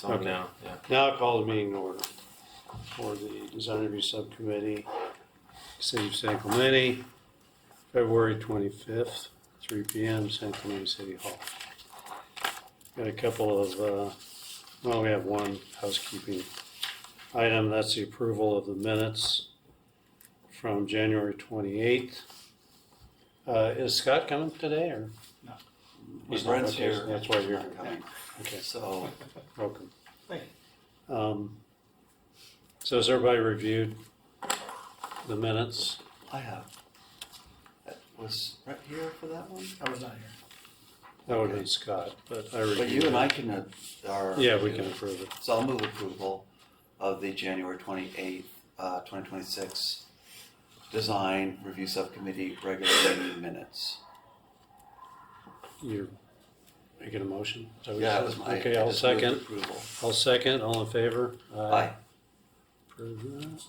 It's on Okay. now. Yeah. Now I'll call the meeting to order for the Design Review Subcommittee, City of San Clemente, February 25th, 3 p.m., San Clemente City Hall. Got a couple of, well, we have one housekeeping item. That's the approval of the minutes from January 28th. Is Scott coming today, or? No. He's Brent's not, okay, here. that's why you're Not coming. Okay, So, welcome. Thank you. So has everybody reviewed the minutes? I have. Was Brett here for that one? I was not here. That would have been Scott, but I reviewed But you and it. I can, are. Yeah, we can approve it. So I'll move approval of the January 28th, 2026 Design Review Subcommittee regular meeting minutes. You're making a motion? Is that what you Yeah, said? that was my. Okay, I I'll just moved second. Approval. I'll second. All in favor? Aye. Approve that.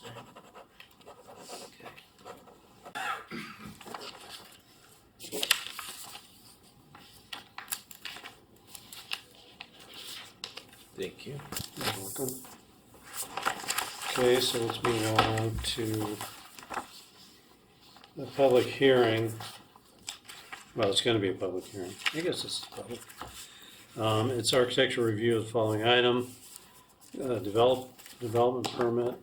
Okay. Thank you. You're welcome. Okay, so let's move on to the public hearing. Well, it's going to be a public hearing. I guess it's public. It's architectural review of the following item. Development permit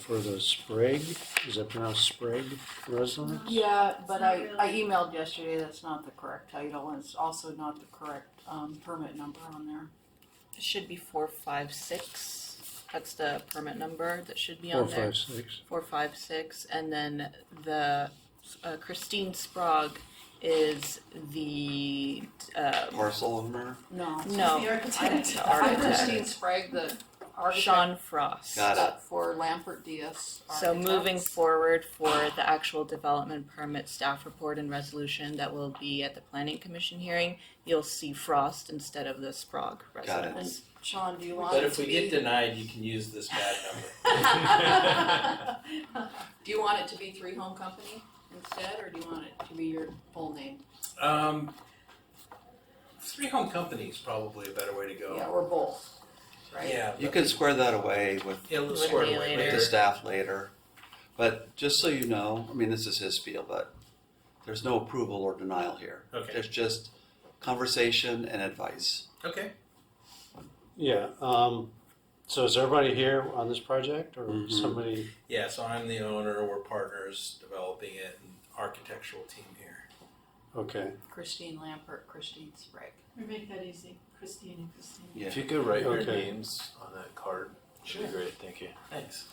for the Sprague, is that pronounced Sprague residence? Yeah, but It's I not really. emailed yesterday, that's not the correct title, and it's also not the correct, permit number on there. It should be 456. That's the permit number that should be on there. 456. 456, and then the Christine Sprague is the Parcel owner. No. no The architect. the I'm architect. Christine Sprague, the architect. Sean Frost. Got it. For Lampert Diaz. So moving Architects. forward for the actual development permit staff report and resolution that will be at the planning commission hearing, you'll see Frost instead of the Sprague Got it. residence. Sean, do you want But it if to we be? get denied, you can use this bad number. Do you want it to be Three Home Company instead, or do you want it to be your full name? Three Home Company is probably a better way to go. Yeah, or both, right? Yeah, You but- can square that away with Yeah, we'll With square it me away later. the later. staff later. But just so you know, I mean, this is his spiel, but there's no approval or denial here. Okay. There's just conversation and advice. Okay. Yeah, so is everybody here on this project, or Mhm. somebody? Yeah, so I'm the owner, we're partners developing it, and architectural team here. Okay, Christine Lampert, Christine Sprague. We make that easy, Christine and Christine. Yeah. If you could write your Okay. names on that card, should be great. Thank you. Thanks.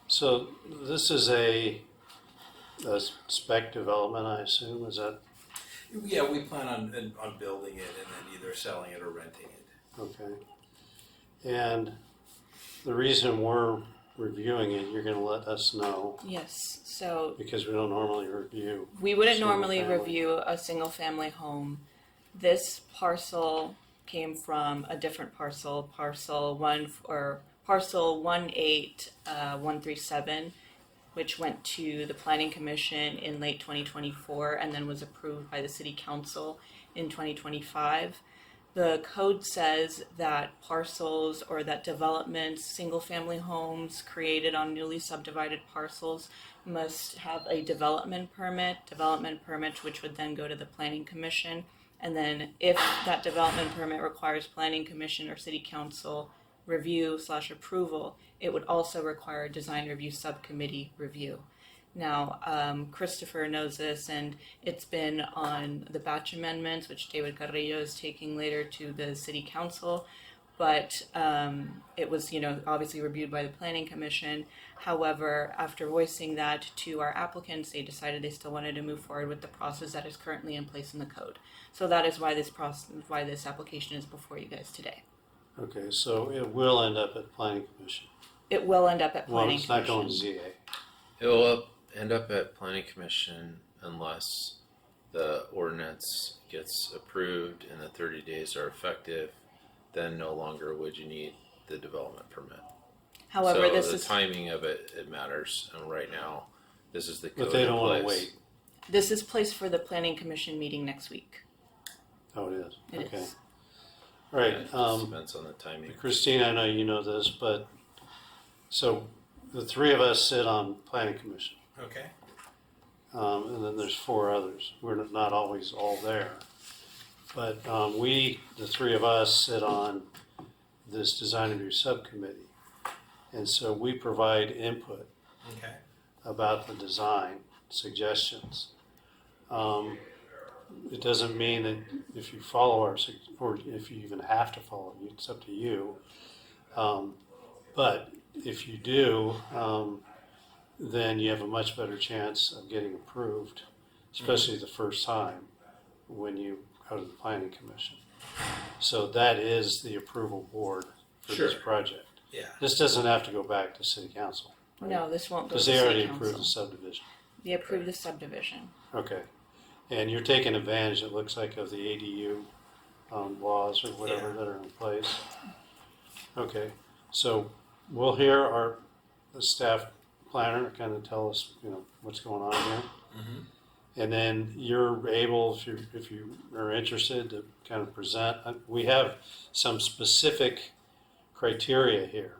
so this is a spec development, I assume, is that, Yeah, we plan on building it and then either selling it or renting it. okay? And the reason we're reviewing it, you're gonna let us know, Yes, so because we don't normally review. we wouldn't Single normally family. review a single family home. This parcel came from a different parcel, parcel 18137, which went to the Planning Commission in late 2024 and then was approved by the City Council in 2025. The code says that parcels or that developments, single family homes created on newly subdivided parcels must have a development permit which would then go to the Planning Commission. And then if that development permit requires Planning Commission or City Council review/approval, it would also require a design review subcommittee review. Now, Christopher knows this, and it's been on the batch amendments, which David Carrillo is taking later to the City Council. But it was, obviously reviewed by the Planning Commission. However, after voicing that to our applicants, they decided they still wanted to move forward with the process that is currently in place in the code. So that is why why this application is before you guys today. Okay, so it will end up at planning commission. It will end up at Well, Planning it's not going to Commission. ZA. It will end up at planning commission unless the ordinance gets approved and the 30 days are effective. Then no longer would you need the development permit. However, so this the is timing of it matters. And right now, this is the code But they don't in want to place. wait. this is placed for the Planning Commission meeting next week. Oh, it is? It Okay. is. All right, It just depends on the timing. Christine, I know you know this, but, so, the three of us sit on planning commission. Okay. And then there's four others. We're not always all there. But the three of us sit on this design review subcommittee. And so we provide input Okay. about the design, suggestions. It doesn't mean that if you follow or if you even have to follow, it's up to you. But if you do, then you have a much better chance of getting approved, especially the first time when you go to the planning commission. So that is the approval board for this Sure. project. Yeah. This doesn't have to go back to city council. right? No, this won't go to Because the they already city approved the council. subdivision. They approved the subdivision. Okay. And you're taking advantage, it looks like, of the ADU laws or whatever Yeah. that are in place. Okay, so we'll hear the staff planner kind of tell us, what's going on here. Mm-hmm. And then you're able, if you are interested, to kind of present. We have some specific criteria here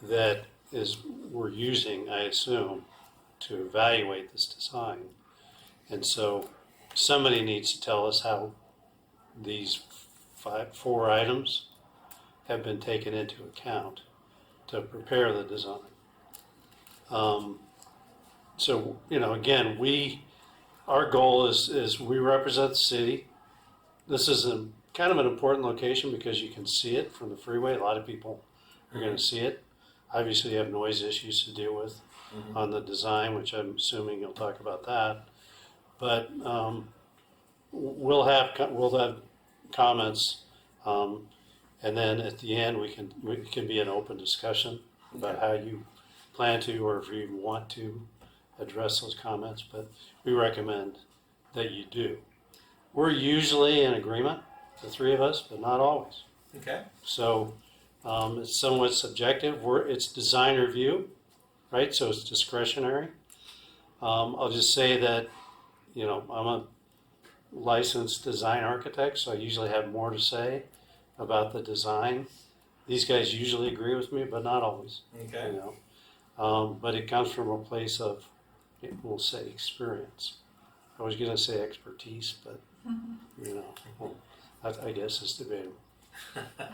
that we're using, I assume, to evaluate this design. And so somebody needs to tell us how these four items have been taken into account to prepare the design. So, again, our goal is we represent the city. This is kind of an important location because you can see it from the freeway. A lot of people are going to see it. Obviously, you have noise issues to deal with on the design, which I'm assuming you'll talk about that. But we'll have comments, and then at the end it can be an open discussion about how you plan to, or if you want to address those comments. But we recommend that you do. We're usually in agreement, the three of us, but not always. Okay. So it's somewhat subjective. It's design review, right? So it's discretionary. I'll just say that, I'm a licensed design architect, so I usually have more to say about the design. These guys usually agree with me, but not always. Okay. But it comes from a place of, we'll say, experience. I was going to say expertise, but I guess it's debatable.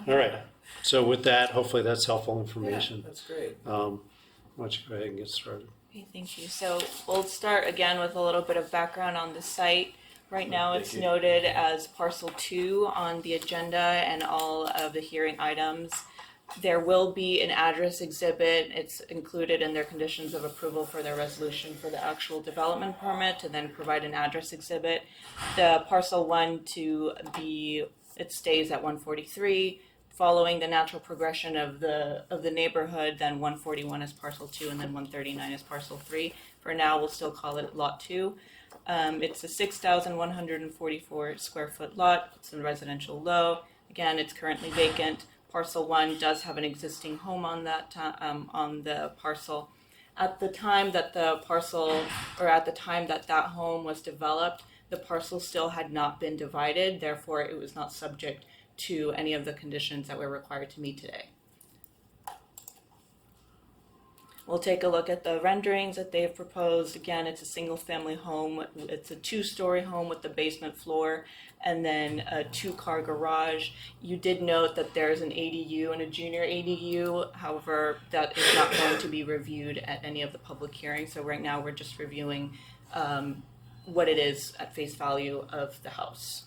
All right. So with that, hopefully that's helpful Yeah, information. that's great. Why don't you go ahead and get started? Okay, thank you. So we'll start again with a little bit of background on the site. Right now Thank it's you. noted as parcel 2 on the agenda and all of the hearing items. There will be an address exhibit. It's included in their conditions of approval for their resolution for the actual development permit to then provide an address exhibit. The parcel 1 it stays at 143. Following the natural progression of the neighborhood, then 141 is parcel 2 and then 139 is parcel 3. For now, we'll still call it lot 2. It's a 6,144 square foot lot. It's in residential low. Again, it's currently vacant. Parcel 1 does have an existing home on that on the parcel. At the time that that home was developed, the parcel still had not been divided. Therefore, it was not subject to any of the conditions that we're required to meet today. We'll take a look at the renderings that they've proposed. Again, it's a single-family home. It's a 2-story home with the basement floor and then a 2-car garage. You did note that there's an ADU and a junior ADU. However, that is not going to be reviewed at any of the public hearings. So right now we're just reviewing what it is at face value of the house.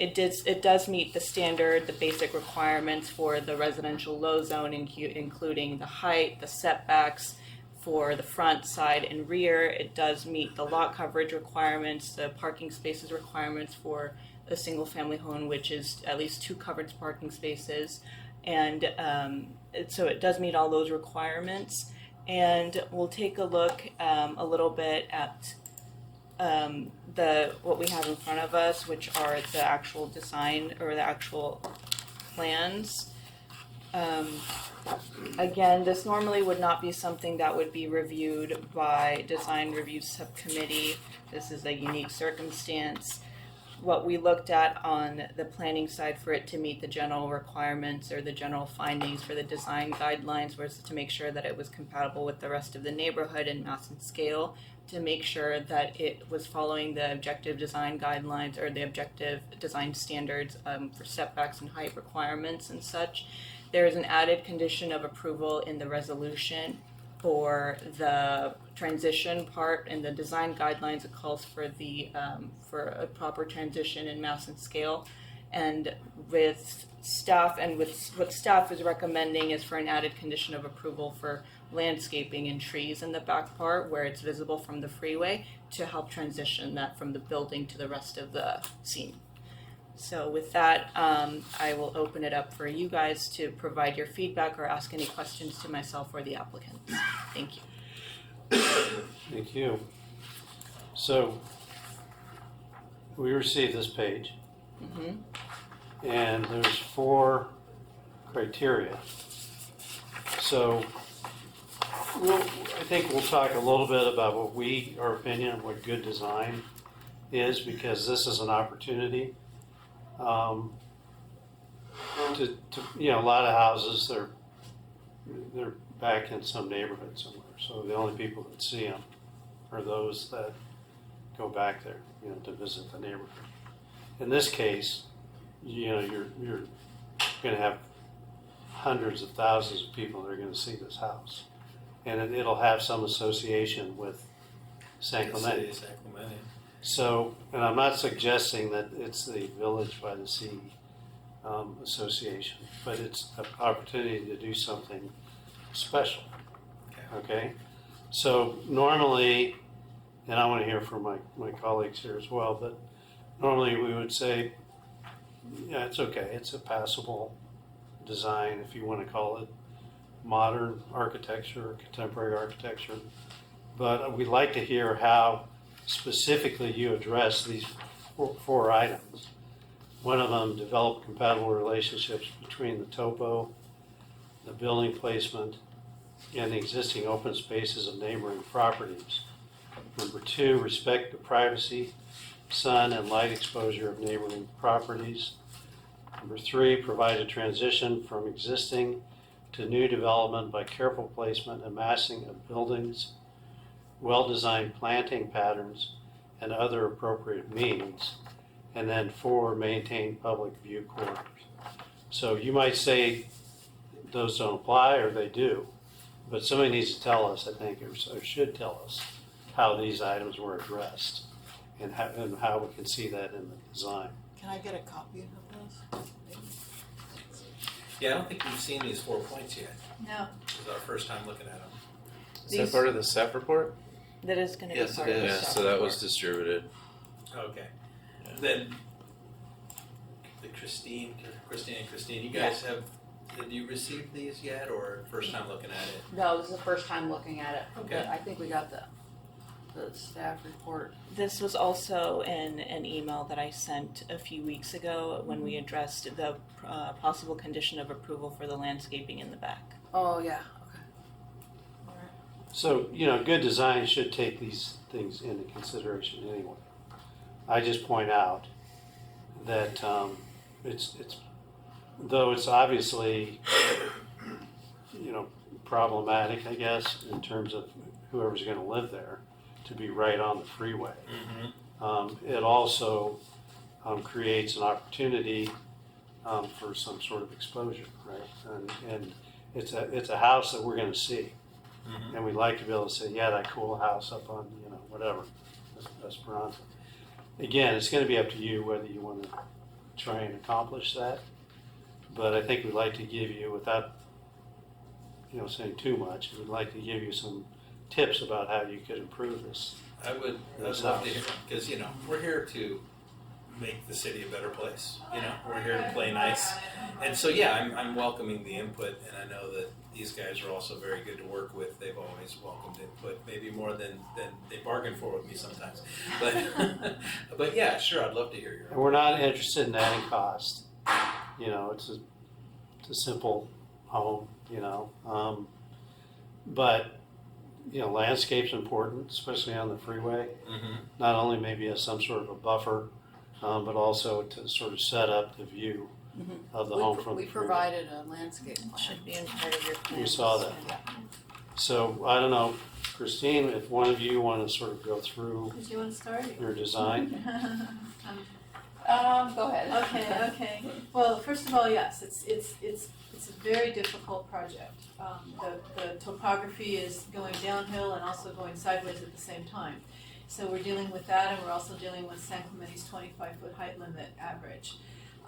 It does meet the basic requirements for the residential low zone, including the height, the setbacks for the front, side, and rear. It does meet the lot coverage requirements, the parking spaces requirements for a single-family home, which is at least 2 covered parking spaces. And so it does meet all those requirements. And we'll take a look a little bit at what we have in front of us, which are the actual design or the actual plans. Again, this normally would not be something that would be reviewed by design review subcommittee. This is a unique circumstance. what we looked at on the planning side for it to meet the general requirements or the general findings for the design guidelines was to make sure that it was compatible with the rest of the neighborhood in mass and scale, to make sure that it was following the objective design guidelines or the objective design standards for setbacks and height requirements and such. There is an added condition of approval in the resolution for the transition part. In the design guidelines, it calls for the for a proper transition in mass and scale. And with staff and with what staff is recommending is for an added condition of approval for landscaping and trees in the back part where it's visible from the freeway to help transition that from the building to the rest of the scene. So with that, I will open it up for you guys to provide your feedback or ask any questions to myself or the applicants. Thank you. Thank you. So we received this page, and there's 4 criteria. So I think we'll talk a little bit about our opinion of what good design is, because this is an opportunity. A lot of houses, they're back in some neighborhood somewhere. So the only people that see them are those that go back there, to visit the neighborhood. In this case, you're going to have hundreds of thousands of people that are going to see this house, and it'll have some association with San Clemente. San Clemente. So, and I'm not suggesting that it's the Village by the Sea Association, but it's an opportunity to do something special. Okay? So normally, and I want to hear from my colleagues here as well, but normally we would say, yeah, it's okay. It's a passable design, if you want to call it modern architecture or contemporary architecture. But we'd like to hear how specifically you address these 4 items. One of them, develop compatible relationships between the topo, the building placement, and the existing open spaces of neighboring properties. Number 2, respect the privacy, sun, and light exposure of neighboring properties. Number 3, provide a transition from existing to new development by careful placement and massing of buildings, well-designed planting patterns, and other appropriate means. And then 4, maintain public view corridors. So you might say those don't apply, or they do, but somebody needs to tell us, I think, or should tell us how these items were addressed and how we can see that in the design. Can I get a copy of those? Yeah, I don't think we've seen these 4 points yet. No. This is our first time looking at them. Is that part of the staff report? That is going to Yes, be part it of the Yeah, staff so that report. was distributed. Okay. Yeah. Then, Christine, you guys have you received these yet, or first time looking at it? No, this is the first time looking at it. Okay. But I think we got the staff report. This was also in an email that I sent a few weeks ago when we addressed the possible condition of approval for the landscaping in the back. Oh, yeah, okay. All right. So, good design should take these things into consideration anyway. I just point out that it's though it's obviously, problematic, I guess, in terms of whoever's going to live there, to be right on the freeway. It also creates an opportunity for some sort of exposure, right? And it's a house that we're going to see, and we'd like to be able to say, yeah, that cool house up on whatever, Esperanza. Again, it's going to be up to you whether you want to try and accomplish that. But I think we'd like to give you, without saying too much, we'd like to give you some tips about how you could improve this. I'd love to hear, because we're here to make the city a better place. We're here to play nice, and so yeah, I'm welcoming the input, and I know that these guys are also very good to work with. They've always welcomed input, maybe more than they bargain for with me sometimes. But but yeah, sure, I'd love to hear your. And we're not interested in adding cost. It's a simple home. But landscape's important, especially on the freeway. Not only maybe as some sort of a buffer but also to sort of set up the view of the home from We the freeway. provided a landscape plan. Should be in part of your plan. We saw that. So I don't know, Christine, if one of you want to sort of go through Did you want to start? your design? Go ahead. Okay. Well, first of all, yes, it's a very difficult project. The topography is going downhill and also going sideways at the same time. So we're dealing with that, and we're also dealing with San Clemente's 25-foot height limit average.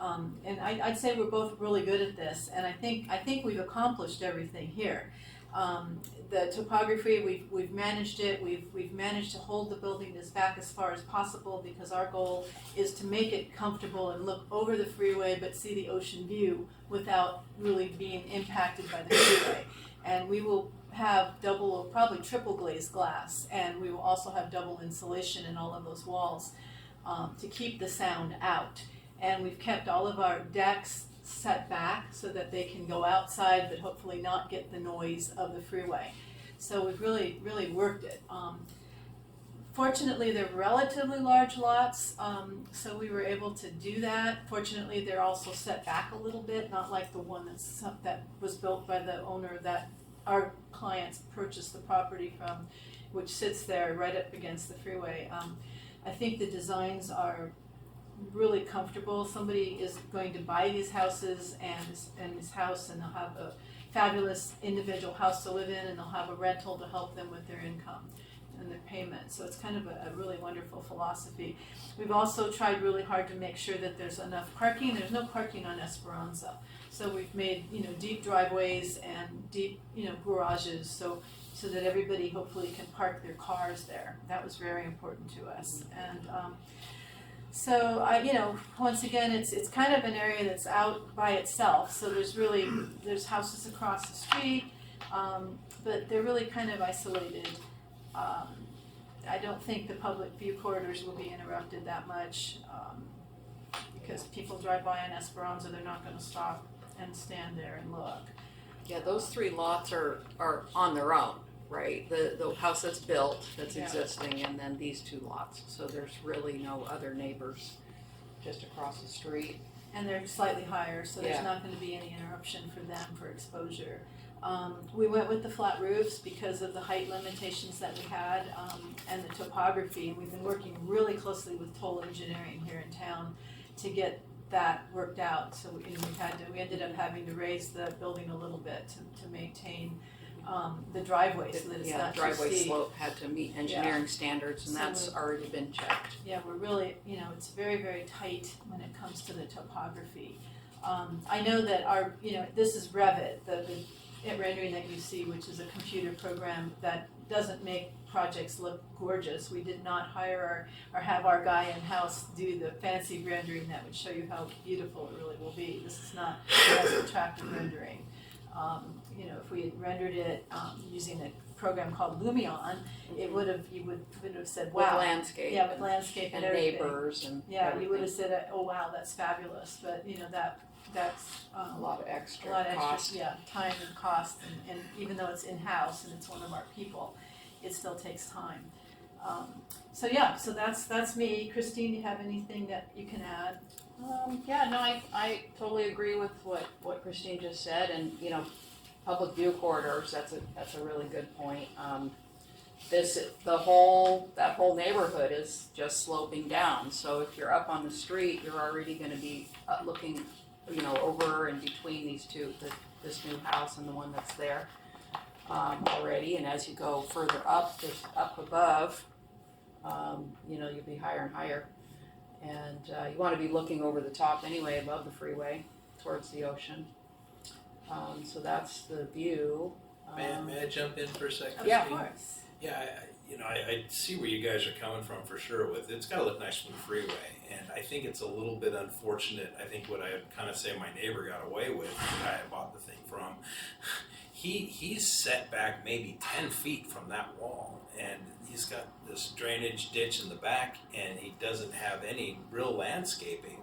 And I'd say we're both really good at this, and I think we've accomplished everything here. The topography, we've managed it. We've managed to hold the building back as far as possible, because our goal is to make it comfortable and look over the freeway but see the ocean view without really being impacted by the freeway. And we will have double or probably triple glazed glass, and we will also have double insulation in all of those walls to keep the sound out. And we've kept all of our decks set back so that they can go outside but hopefully not get the noise of the freeway. So we've really worked it. Fortunately, they're relatively large lots, so we were able to do that. Fortunately, they're also set back a little bit, not like the one that was built by the owner that our clients purchased the property from, which sits there right up against the freeway. I think the designs are really comfortable. Somebody is going to buy these houses and this house, and they'll have a fabulous individual house to live in, and they'll have a rental to help them with their income and their payment. So it's kind of a really wonderful philosophy. We've also tried really hard to make sure that there's enough parking. There's no parking on Esperanza. So we've made, deep driveways and deep, garages so that everybody hopefully can park their cars there. That was very important to us. And so once again, it's kind of an area that's out by itself. So there's houses across the street, but they're really kind of isolated. I don't think the public view corridors will be interrupted that much, because people drive by on Esperanza, they're not going to stop and stand there and look. Yeah, those 3 lots are on their own, right? The house that's built, that's Yeah. existing, and then these 2 lots. So there's really no other neighbors just across the street. And they're slightly higher, so there's Yeah. not going to be any interruption for them for exposure. We went with the flat roofs because of the height limitations that we had, and the topography. We've been working really closely with Toll Engineering here in town to get that worked out. So we ended up having to raise the building a little bit to maintain the driveway so that it's not too driveway steep. slope had to meet engineering standards, and So that's already been checked. Yeah, we're really, it's very, very tight when it comes to the topography. I know that this is Revit, the rendering that you see, which is a computer program that doesn't make projects look gorgeous. We did not hire or have our guy in-house do the fancy rendering that would show you how beautiful it really will be. This is not the most attractive rendering. If we had rendered it using a program called Lumion, you would have said, wow. With landscape. Yeah, with landscape and and everything. neighbors and Yeah, everything. you would have said, oh wow, that's fabulous, but that's A lot of extra a lot of cost. extra, yeah, time and cost, and even though it's in-house and it's one of our people, it still takes time. So that's me. Christine, do you have anything that you can add? I totally agree with what Christine just said, and public view corridors, that's a really good point. That whole neighborhood is just sloping down, so if you're up on the street, you're already gonna be looking, over and between these two, this new house and the one that's there already, and as you go further up, just up above, you'll be higher and higher. And you want to be looking over the top anyway, above the freeway, towards the ocean. So that's the view. May I jump in for a second? Yeah. Of course. Yeah, I see where you guys are coming from for sure. It's got to look nice from the freeway, and I think it's a little bit unfortunate. I think what I would kind of say my neighbor got away with, the guy I bought the thing from, he's set back maybe 10 feet from that wall, and he's got this drainage ditch in the back, and he doesn't have any real landscaping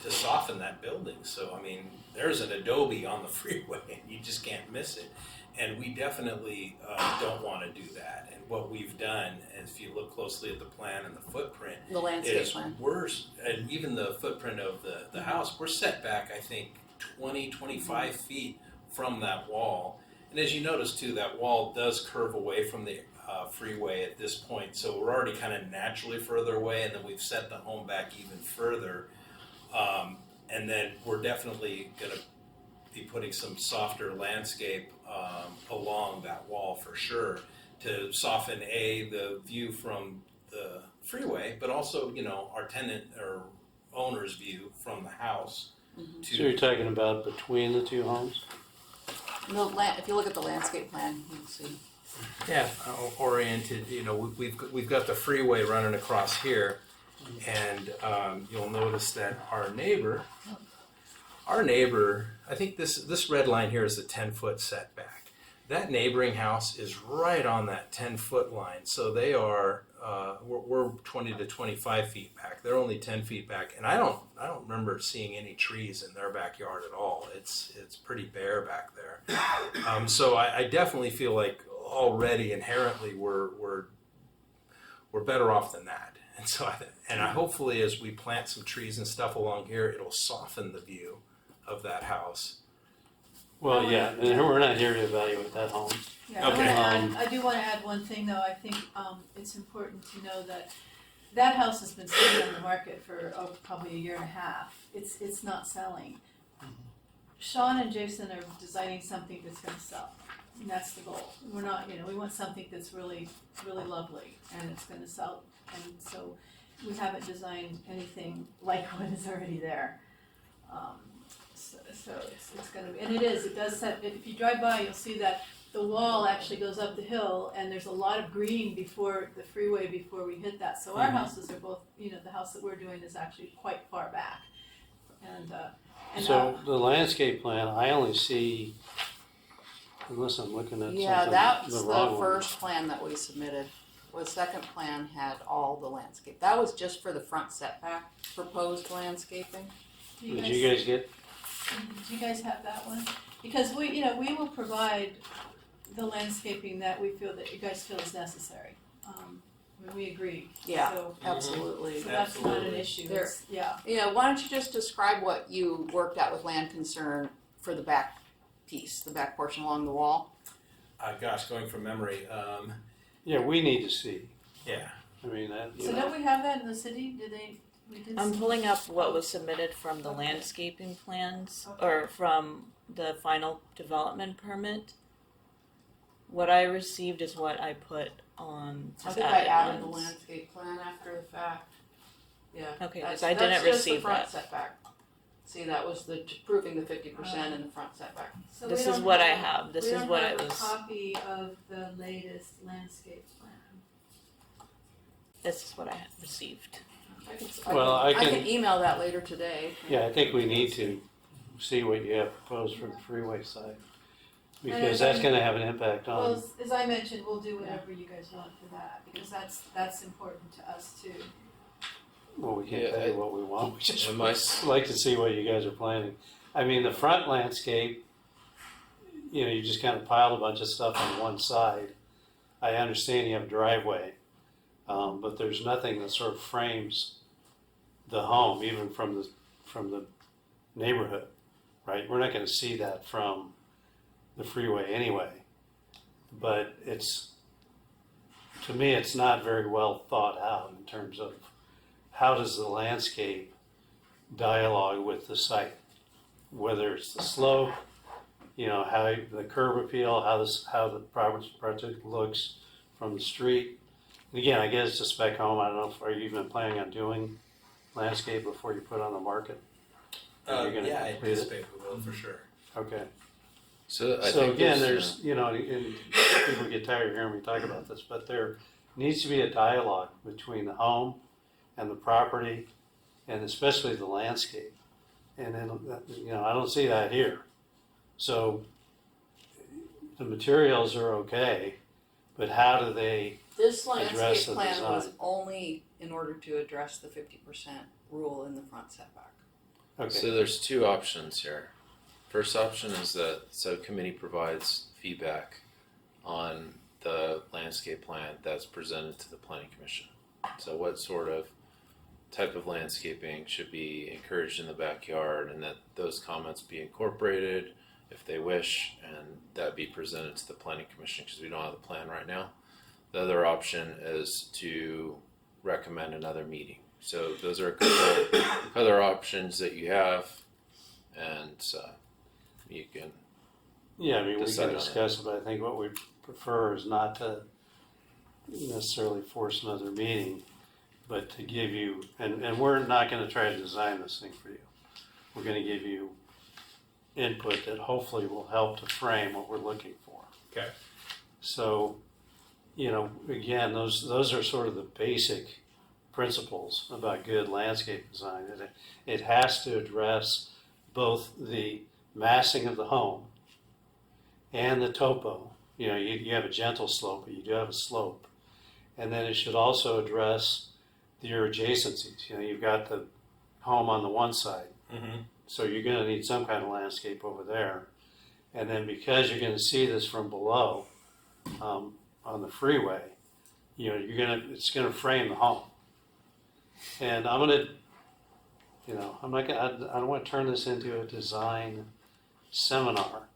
to soften that building. So, I mean, there's an adobe on the freeway, and you just can't miss it. And we definitely don't want to do that. And what we've done, if you look closely at the plan and the footprint, The landscape is plan. and even the footprint of the house, we're set back, I think, 20, 25 feet from that wall. And as you notice too, that wall does curve away from the freeway at this point. So we're already kind of naturally further away, and then we've set the home back even further. And then we're definitely going to be putting some softer landscape along that wall for sure to soften the view from the freeway, but also, you know, our tenant or owner's view from the house. So you're talking about between the two homes? If you look at the landscape plan, you can see. Yeah, oriented. You know, we've got the freeway running across here, and you'll notice that our neighbor, I think this red line here is a 10-foot setback. That neighboring house is right on that 10-foot line, so they are we're 20 to 25 feet back. They're only 10 feet back, and I don't remember seeing any trees in their backyard at all. It's pretty bare back there. So I definitely feel like already inherently we're better off than that. And so hopefully as we plant some trees and stuff along here, it'll soften the view of that house. Well, yeah, and we're not here to evaluate that home. Yeah, Okay. I do want to add one thing though. I think it's important to know that that house has been sitting on the market for probably a year and a half. It's not selling. Sean and Jason are designing something that's going to sell, and that's the goal. We're not, we want something that's really, really lovely and it's going to sell. And so we haven't designed anything like what is already there. So it's going to be, and it does set, if you drive by, you'll see that the wall actually goes up the hill and there's a lot of green before the freeway before we hit that. So our houses are both, the house that we're doing is actually quite far back. And So the landscape plan, I only see, unless I'm looking at Yeah, something, that's the the wrong one. first plan that we submitted. The second plan had all the landscape. That was just for the front setback, proposed landscaping. Did you guys get, Do you guys have that one? Because we will provide the landscaping that we feel that you guys feel is necessary. We agree. Yeah, So, absolutely. so that's not an Absolutely. issue. There- It's- yeah. Yeah, why don't you just describe what you worked out with Land Concern for the back piece, the back portion along the wall? Gosh, going from memory, yeah, we need to see. yeah. I mean, that, So don't we have that in the city? We did. I'm pulling up what was submitted from the Okay. landscaping plans, Okay. or from the final development permit. What I received is what I put on. I as think I added the ones. landscape plan after the fact. Yeah. Okay, That's- 'cause I didn't that's just receive the front that. setback. See, that was proving the 50% in the front setback. So we This is don't what I have. This we is don't what have it was. a copy of the latest landscape plan. This is what I had received. Well, I I can- can email that later today. yeah, I think we need to see what you have proposed for the freeway side. Because And I- that's gonna have an impact Well, on, as I mentioned, we'll do whatever you guys want for that, because that's important to us too. well, we can't Yeah, tell you what we want, we just And my, like to see what you guys are planning. I mean, the front landscape, you just kind of piled a bunch of stuff on one side. I understand you have a driveway, but there's nothing that sort of frames the home, even from the neighborhood, right? We're not gonna see that from the freeway anyway. But to me, it's not very well thought out in terms of how does the landscape dialogue with the site, whether it's the slope, how the curb appeal, how the project looks from the street. And again, I guess just back home, I don't know, are you even planning on doing landscape before you put on the market? Are you gonna Yeah, I complete it? anticipate we will for sure. Okay. so I So think again, there's, and people get tired of hearing me talk about this, but there needs to be a dialogue between the home and the property, and especially the landscape. And then, I don't see that here. So the materials are okay, but how do they, This Address landscape the plan was design. only in order to address the 50% rule in the front setback. okay, so there's two options here. First option is that subcommittee provides feedback on the landscape plan that's presented to the planning commission. So what sort of type of landscaping should be encouraged in the backyard, and that those comments be incorporated if they wish, and that be presented to the planning commission, because we don't have the plan right now. The other option is to recommend another meeting. So those are a couple other options that you have, and you can. Yeah, I mean, we Decide can on discuss it, but I think what we prefer is not to necessarily force another meeting, but to give you, and we're not gonna try to design this thing for you. We're gonna give you input that hopefully will help to frame what we're looking for. Okay. So, again, those are sort of the basic principles about good landscape design. It has to address both the massing of the home and the topo. You have a gentle slope, but you do have a slope. And then it should also address your adjacencies. You've got the home on the one side, Mm-hmm. so you're going to need some kind of landscape over there. And then because you're going to see this from below on the freeway, it's going to frame the home. And I don't want to turn this into a design seminar,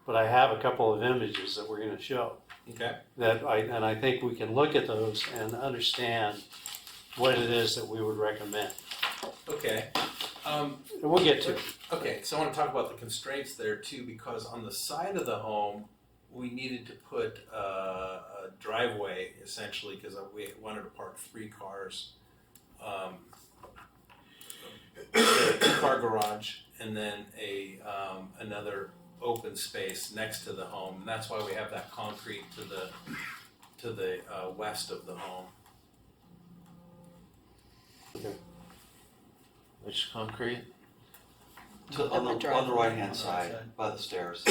but I have a couple of images that we're going to show Okay. and I think we can look at those and understand what it is that we would recommend. Okay. And we'll get to it. Okay, so I want to talk about the constraints there too, because on the side of the home, we needed to put a driveway essentially, because we wanted to park 3 cars, a 2-car garage, and then another open space next to the home. And that's why we have that concrete to the west of the home. Which concrete? On the right-hand side, by the stairs.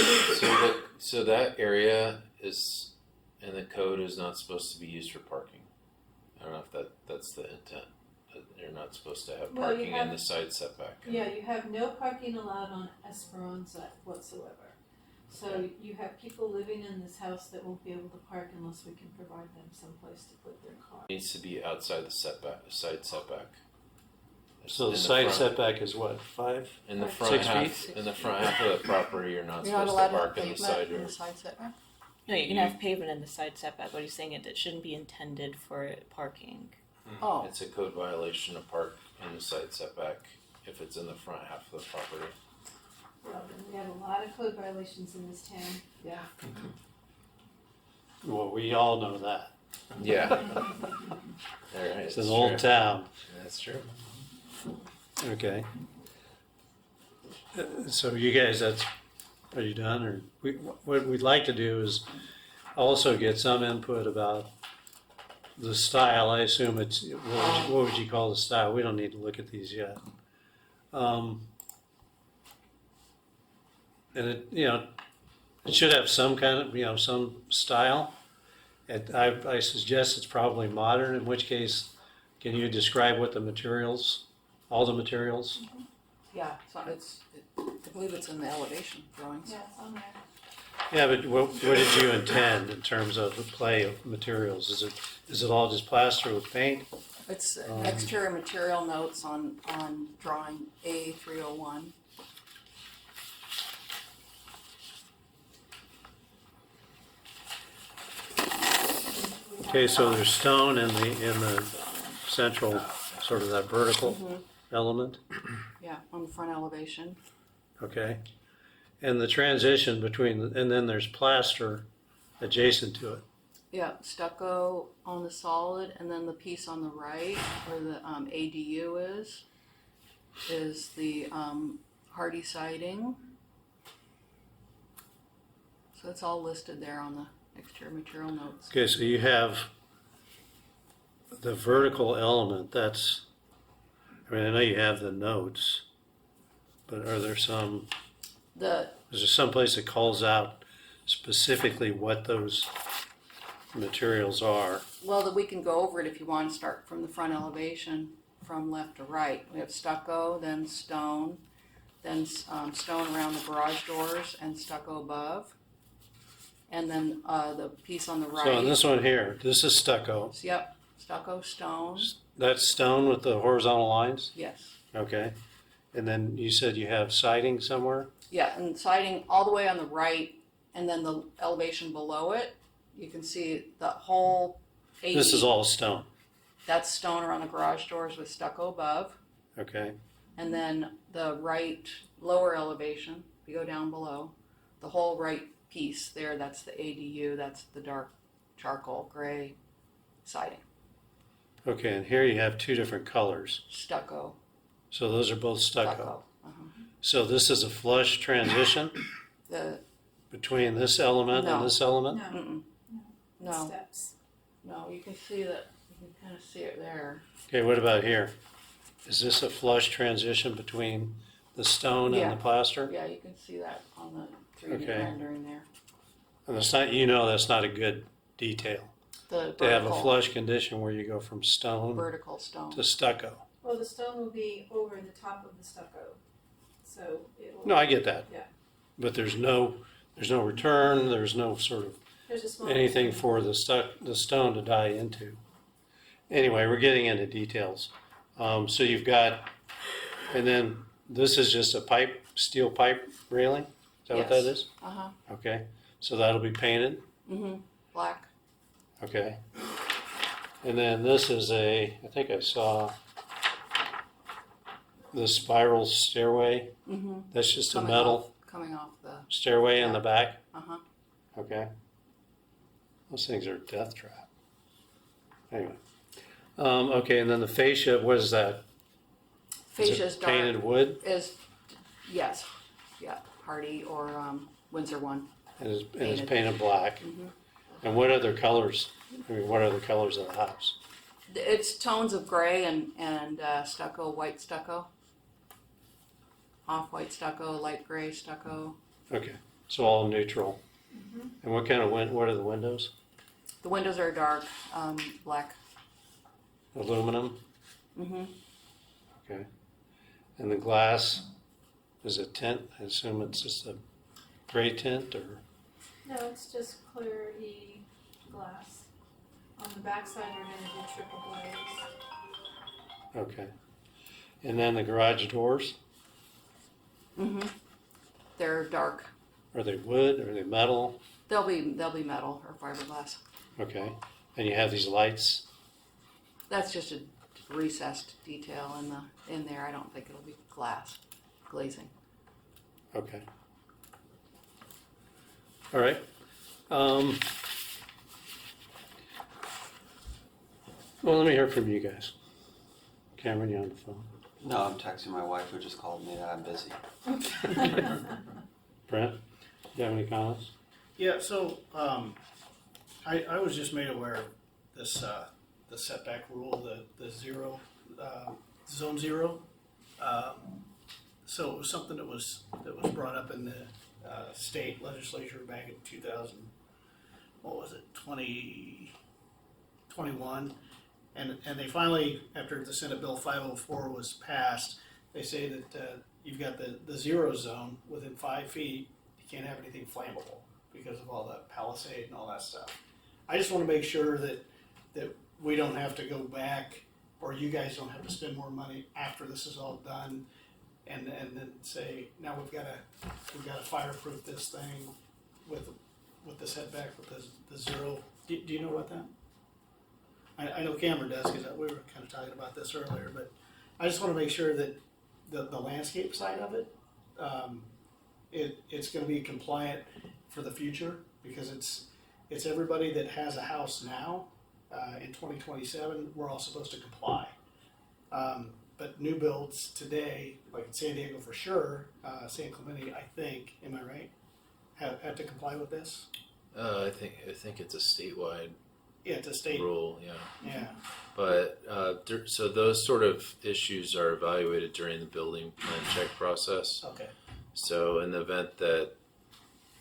So that area is in the code is not supposed to be used for parking. I don't know if that's the intent. That you're not supposed to have Well, you parking have- in the side setback. Yeah, you have no parking allowed on Esperanza whatsoever. So you have people living in this house that won't be able to park unless we can provide them someplace to put their car. It needs to be outside the side setback. So In the side front- setback is what, 5? in the 6 front half. feet? In the front half of the property, you're not You're not supposed allowed to to have park in the pavement side in yard. the side setback? No, you can have pavement in the side setback. What he's saying is it shouldn't be intended for parking. Oh, It's a code violation to park in the side setback if it's in the front half of the property. Well, then we have a lot of code violations in this town. Yeah. Well, we all know that. Yeah. All right. It's an old town. That's true. Okay. So you guys, are you done? Or what we'd like to do is also get some input about the style. I assume it's, what would you call the style? We don't need to look at these yet. And it should have some kind of, some style. I suggest it's probably modern, in which case, can you describe what the materials, all the materials? yeah, so I believe it's in the elevation drawings. Yeah, it's on there. Yeah, but what did you intend in terms of the play of materials? Is it all just plaster with paint? It's exterior material notes on drawing A301. Okay, so there's stone in the central, sort of that vertical element, Yeah, on the front elevation. okay? And the transition and then there's plaster adjacent to it. Yeah, stucco on the solid, and then the piece on the right where the ADU is the hardy siding. So it's all listed there on the exterior material notes. Okay, so you have the vertical element, I know you have the notes, but are there is there some place that calls out specifically what those materials are? Well, that we can go over it if you want to start from the front elevation, from left to right. We have stucco, then stone, then stone around the garage doors and stucco above. And then the piece on the right. So on this one here, this is stucco. Yep, stucco stone, That's stone with the horizontal lines? yes. Okay. And then you said you have siding somewhere? Yeah, and siding all the way on the right, and then the elevation below it, you can see the whole 80. This is all stone. That's stone around the garage doors with stucco above. Okay. And then the right lower elevation, if you go down below, the whole right piece there, that's the ADU, that's the dark charcoal gray siding, Okay, and here you have two different colors. stucco. So those are both stucco. Uh-huh. So this is a flush transition The, between this element No. and this element? No, mm-mm, no, steps. no, you can see that, you can kind of see it there. Okay, what about here? Is this a flush transition between the stone and Yeah. the plaster? Yeah, you can see that on the 3D Okay. rendering there. And that's not, you know, that's not a good detail. The To have a vertical, flush condition where you go from stone vertical stone. to stucco. Well, the stone will be over the top of the stucco, so it will. No, I get that. Yeah. But there's no return, there's no sort of There's a small. anything for the stone to die into. Anyway, we're getting into details. So you've got, and then this is just a pipe, steel pipe railing? Is that what that Yes. is? Uh-huh, Okay, so that'll be painted, black. okay. And then this is I think I saw the spiral stairway. That's just a metal Coming off the, stairway in the back, uh-huh. okay. Those things are a death trap. Anyway, okay, and then the fascia, what is that? Is it Fascia's dark. painted wood? Is, yes, yeah, Hardy or Windsor one. And it's Painted. painted black. And what other colors? I mean, what are the colors of the house? It's tones of gray and stucco, white stucco. Off-white stucco, light gray stucco. Okay, so all neutral. And what kind of what are the windows? The windows are dark, black. Aluminum? Mm-hmm. Okay. And the glass is a tint? I assume it's just a gray tint or? No, it's just clear glass. On the backside, we're gonna do triple glaze. Okay. And then the garage doors, Mm-hmm. They're dark. are they wood, are they metal? They'll be metal or fiberglass. Okay. And you have these lights? That's just a recessed detail in there. I don't think it'll be glazing. Okay. All right. Well, let me hear from you guys. Cameron, you on the phone? No, I'm texting my wife who just called me that I'm busy. Brent, do you have any comments? Yeah, so I was just made aware of this the setback rule, the zero zone zero. So it was something that was brought up in the state legislature back in 2000. What was it? 2021. And they finally, after the Senate Bill 504 was passed, they say that you've got the zero zone within 5 feet. You can't have anything flammable because of all that palisade and all that stuff. I just want to make sure that we don't have to go back, or you guys don't have to spend more money after this is all done, and then say now we've got to fireproof this thing with the setback with the zero. Do you know about that? I know Cameron does because we were kind of talking about this earlier, but I just want to make sure that the landscape side of it, it's going to be compliant for the future, because it's everybody that has a house now. In 2027, we're all supposed to comply. But new builds today, like in San Diego for sure, San Clemente, I think, am I right, have to comply with this? I think it's a statewide Yeah, it's a state. rule, yeah. Yeah. But so those sort of issues are evaluated during the building plan check process. Okay. So in the event that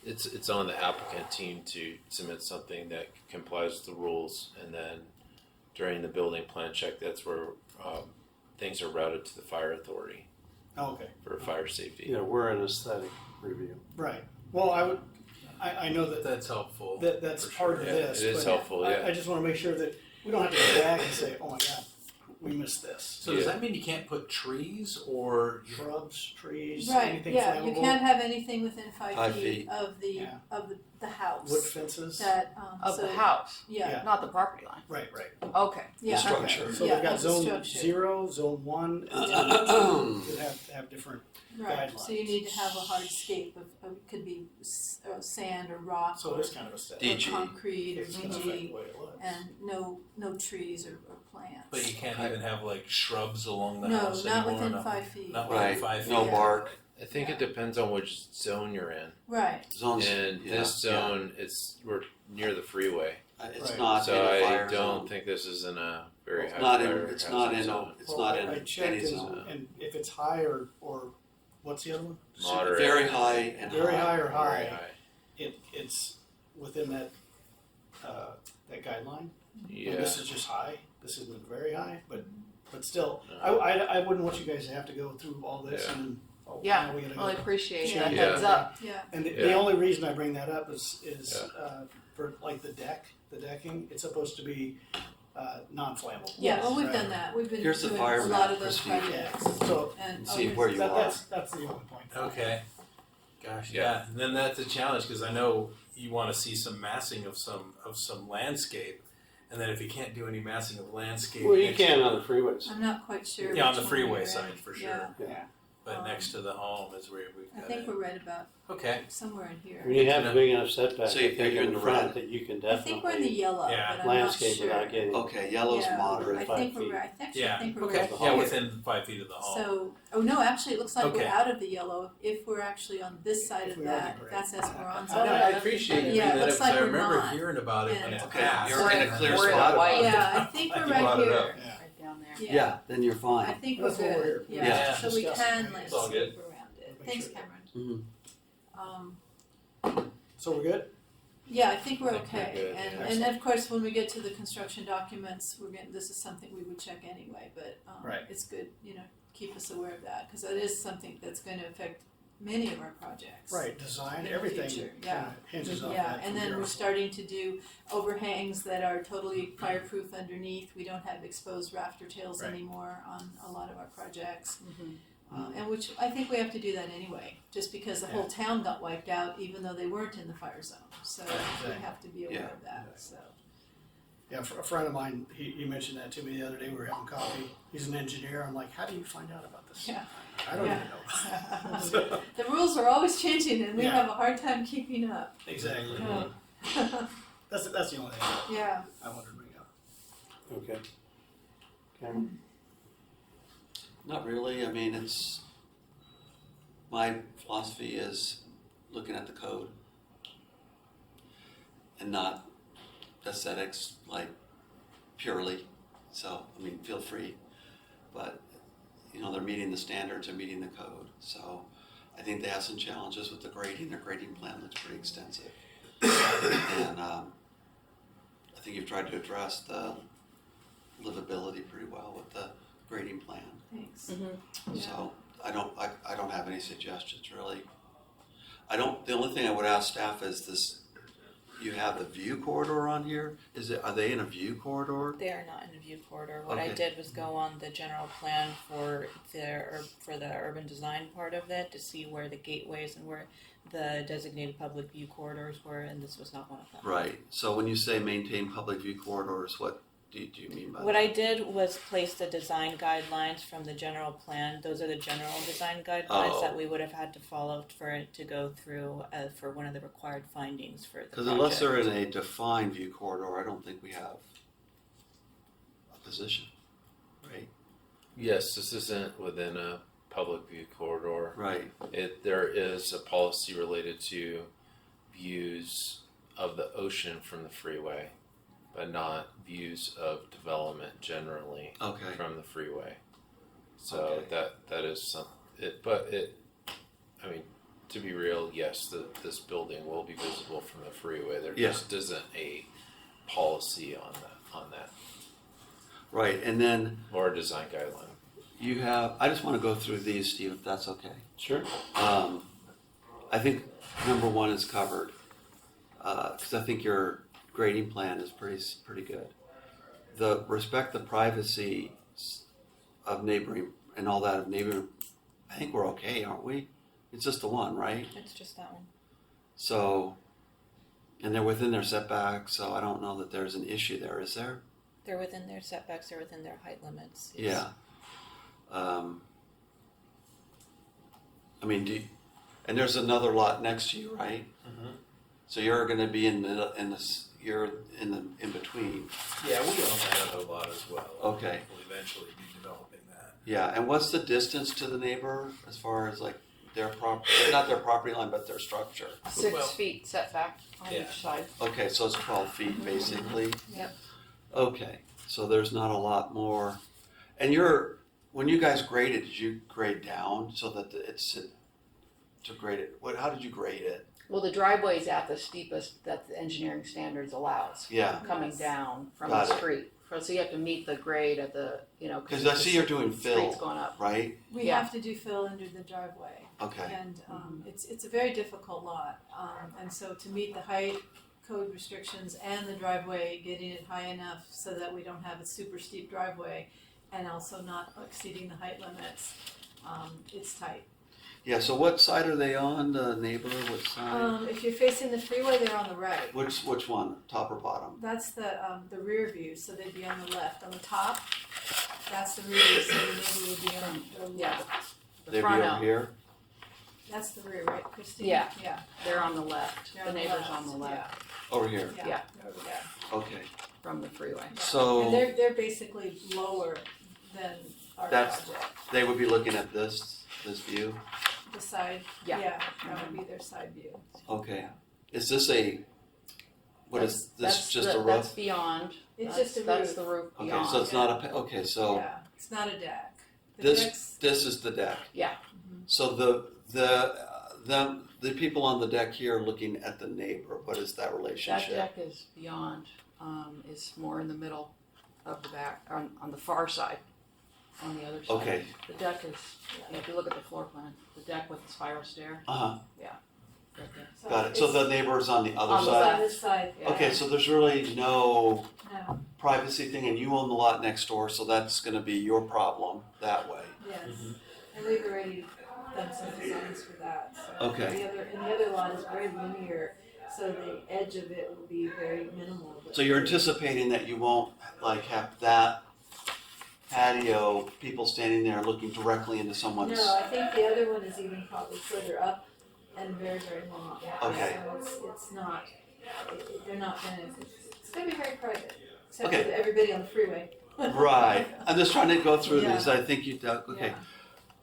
it's on the applicant team to submit something that complies with the rules, and then during the building plan check, that's where things are routed to the fire authority. Oh, okay, for fire safety. You know, we're an aesthetic review. right. Well, I know that That's helpful. that's for part of sure. Yeah, this. it is but helpful, yeah. I just wanna make sure that we don't have to go back and say, oh my God, we missed this. So does that mean you can't put trees or Shrubs, trees, Right, anything yeah, flammable. you can't have anything within 5 5 feet feet. of the, Yeah. of the house. Wood fences. That, Of so, the house, yeah, not the property line. Right. Okay. yeah. structure. So Yeah, they've got of the zone structure. 0, zone 1, and zone 2 that have different. Right, so you guidelines. need to have a hardscape of, it could be sand or rock So or, it is kind of a step. or DG. concrete or It's gonna affect the DG, way it looks. and no trees or plants. But you can't even have like shrubs along the No, house not anymore? within 5 feet. Not within Right, 5 feet? no Yeah. bark, I think it depends on which zone you're in. Right, zones, And yeah, this zone, we're near the freeway, it's Right. not in so a I fire don't zone. think this is in a very high It's not in, fire it's not hazard in, zone. it's Well, not I in checked any and, zone. and if it's high or what's the other one? Moderate. Very high and Very high. high or Very high, high. it's within that guideline. And Yeah. this is just high. This isn't very high, but still, No. I wouldn't want you guys to have to go through all this Yeah. and then, oh, Yeah. now we gotta Well, I go. appreciate Yeah. that Yeah. heads up. yeah, And the Yeah. only reason I bring that up is Yeah. for like the decking, it's supposed to be non-flammable. yeah, well, we've Right. done that, we've been Here's the doing fire a map, lot of those Christine. projects, So and. See here's- where you are. that's the only point. Okay. Gosh, Yeah. yeah. And then that's a challenge because I know you want to see some massing of some landscape, and then if you can't do any massing of landscape, Well, you next can to- on the freeways. I'm not quite sure. Yeah, on which the one freeway we're side in. for Yeah, sure. Yeah. But next to the home is where we've I got think it. we're right about Okay. somewhere in here. When you have a big enough setback, So I you're think in in the front red. that you can I think we're in the definitely yellow, Yeah. but I'm not landscape sure. without getting. Okay, yellow's Yeah, moderate. I 5 think feet. we're right. Actually, Yeah. I think we're Okay. right Yeah, here. within 5 feet of the home. So, oh no, actually, it looks like we're Okay. out of the yellow. If we're actually on this side If of we are, that'd that, be great. that's Esperanza. I know, I appreciate you Yeah, bringing it that up looks 'cause like I we're remember not. hearing about it when And- it Okay, passed. you're in a clear We're in a spot. white- Yeah, I think Like we're you right brought it here. up. Yeah. Right down there. Yeah, then you're I fine. think we're That's what we're good. here. Yeah, Yeah. so we Discussing. can It's all good. landscape around it. Make Thanks, sure. Cameron. Mhm. So we're good? Yeah, I think we're I think we're okay. good, And yeah. and of course, when we get to the construction documents, this is something we would check anyway, but Right. it's good, keep us aware of that, because that is something that's going to affect many of our projects. Right, design, In the everything future, kind yeah. of hinges off Yeah, that. and from then here we're on. starting to do overhangs that are totally fireproof underneath. We don't have exposed rafter tails Right. anymore on a lot of our projects. Mhm. And which I think we have to do that anyway, just because the whole town got wiped out even though they weren't in the fire zone. So we Exactly. have to be aware Yeah. of that, so. Yeah, a friend of mine, he mentioned that to me the other day, we were having coffee, he's an engineer, I'm like, how do you find out about this? Yeah. I don't Yeah. even know. So, The rules are always changing and we Yeah. have a hard time keeping up. exactly, Yeah. that's the only thing Yeah, I wanted to bring up. Okay. Cameron? Not really, I mean, my philosophy is looking at the code and not aesthetics, like purely. So, I mean, feel free, but, they're meeting the standards, they're meeting the code. So I think they have some challenges with the grading. Their grading plan looks pretty extensive. And I think you've tried to address the livability pretty well with the grading plan. thanks. Mhm. So I don't have any suggestions really. The only thing I would ask staff is this, you have the view corridor on here? Are they in a view corridor? They are not in a view corridor. What I Okay. did was go on the general plan for the urban design part of it to see where the gateways and where the designated public view corridors were, and this was not one of them. Right, so when you say maintain public view corridors, what do you mean by that? What I did was place the design guidelines from the general plan. Those are the general design guidelines Oh. that we would have had to follow for it to go through for one of the required findings for the Because unless they're project. in a defined view corridor, I don't think we have a position, right? Yes, this isn't within a public view corridor. Right, There is a policy related to views of the ocean from the freeway, but not views of development generally okay, from the freeway. So Okay. that is I mean, to be real, yes, this building will be visible from the freeway. There Yeah. just isn't a policy on that right, and then or a design guideline. you have, I just want to go through these, Steve, if that's okay. Sure. I think number one is covered, because I think your grading plan is pretty good. Respect the privacy of neighboring and all that of neighboring, I think we're okay, aren't we? It's just the one, right? It's just that one. So, and they're within their setback, so I don't know that there's an issue there, is there? They're within their setbacks, they're within their height limits. Yeah. I mean, and there's another lot next to you, right? Mhm. So you're going to be in between. Yeah, we own that other lot as well. Okay. We'll eventually be developing that. Yeah, and what's the distance to the neighbor as far as like their not their property line, but their structure? 6 Well, feet setback on yeah. each side. Okay, so it's 12 feet basically. Yep. Okay, so there's not a lot more. And when you guys graded, did you grade down so that it's to grade it? How did you grade it? Well, the driveway's at the steepest that the engineering standards allows. Yeah. Coming Yes. down from Got the it. street. So you have to meet the grade at the, Because I see you're doing street's fill, going up. right? We Yeah. have to do fill under the driveway. Okay. And it's a very difficult lot. And so to meet the height code restrictions and the driveway, getting it high enough so that we don't have a super steep driveway and also not exceeding the height limits, it's tight. Yeah, so what side are they on, the neighbor, what side? If you're facing the freeway, they're on the right. Which one, top or bottom? That's the rear view, so they'd be on the left. On the top, that's the rear view, so the neighbor would be on the Yeah. left. The They'd be front over out, here? That's the rear, right, Christine? Yeah. Yeah. they're on the left. They're The on the neighbor's left, on the left Over here, Yeah. Over there. okay. from the freeway. So And they're basically lower than our That's- project. they would be looking at this view? The side, Yeah. that would be their side view. Okay. Is this what is this, just a That's roof? beyond. It's That's- just a That's roof. the roof Okay, beyond. so it's not okay, so Yeah, it's not a deck. The this deck's, is the deck. Yeah. So the people on the deck here are looking at the neighbor, what is that That relationship? deck is beyond, is more in the middle of the back, on the far side, on the other side. Okay, The deck is, if you look at the floor plan, the deck with the spiral stair, uh-huh, right there. got it. So the neighbor's on the other On the side? on this side, yeah. Okay, so there's really no No, privacy thing, and you own the lot next door, so that's gonna be your problem that way. yes. Mm-hmm. And we've already done some designs for that, so. Okay. And the other lot is very linear, so the edge of it will be very minimal. but- So you're anticipating that you won't like have that patio, people standing there looking directly into someone's. No, I think the other one is even probably further up and very, very long. Okay. So it's not, they're not it's gonna be very private, except Okay. for everybody on the freeway. Right. I'm just trying to go through Yeah. these. I think you okay. Yeah.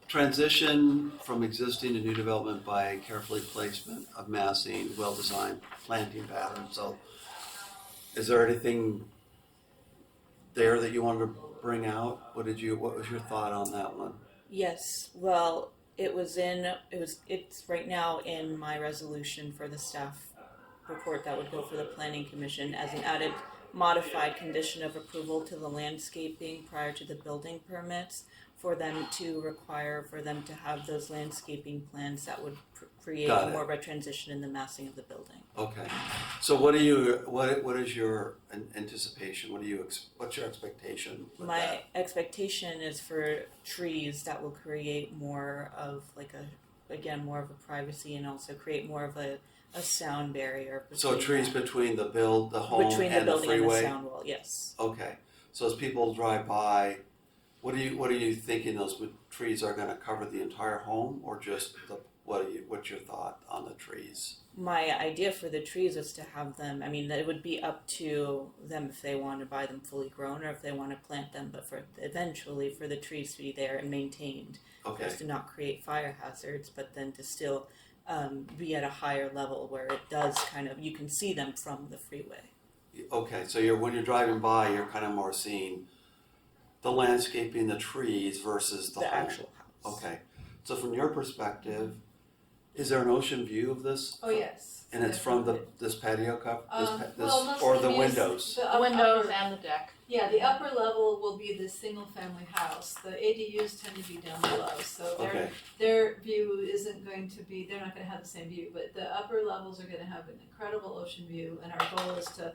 Transition from existing to new development by carefully placement of massing, well-designed planting patterns. So, is there anything there that you wanted to bring out? What was your thought on that one? Yes, well, it's right now in my resolution for the staff report that would go for the planning commission as an added modified condition of approval to the landscaping prior to the building permits, for them to have those landscaping plans that would create Got it. more of a transition in the massing of the building. Okay. So what is your anticipation? What's your expectation with My that? expectation is for trees that will create more of more of a privacy, and also create more of a sound barrier. So trees between the home between the and the building and the freeway? sound wall, yes. Okay. So as people drive by, what are you thinking those trees are gonna cover the entire home, or just what's your thought on the trees? My idea for the trees is to have them, it would be up to them if they want to buy them fully grown or if they want to plant them, but eventually for the trees to be there and maintained. Okay. Just to not create fire hazards, but then to still be at a higher level where it does you can see them from the freeway. Okay, so when you're driving by, you're kind of more seeing the landscaping, the trees versus the home. actual house. Okay, so from your perspective, Is there an ocean view of this? Oh, yes. And it's from definitely. this patio cup, Well, most or of the them use windows? the Windows upper- and the deck. Yeah, the upper level will be the single-family house. The ADUs tend to be down below, so Okay, their view isn't going to be, they're not gonna have the same view, but the upper levels are gonna have an incredible ocean view, and our goal is to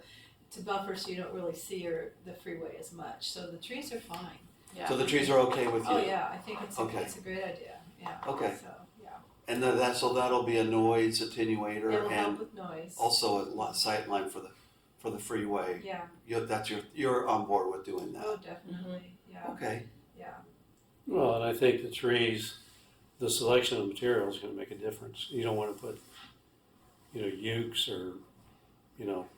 buffer so you don't really see the freeway as much. So the trees are fine. Yeah. so the trees are okay with you? Oh, yeah, I think it's Okay. a great idea, yeah. Okay. So, yeah, And then so that'll be a noise attenuator it'll help and with noise. also a sight line for the freeway. Yeah, You're on board with doing that? oh, definitely, yeah, Okay, yeah. Well, and I think the trees, the selection of material is gonna make a difference. You don't wanna put, ukes or,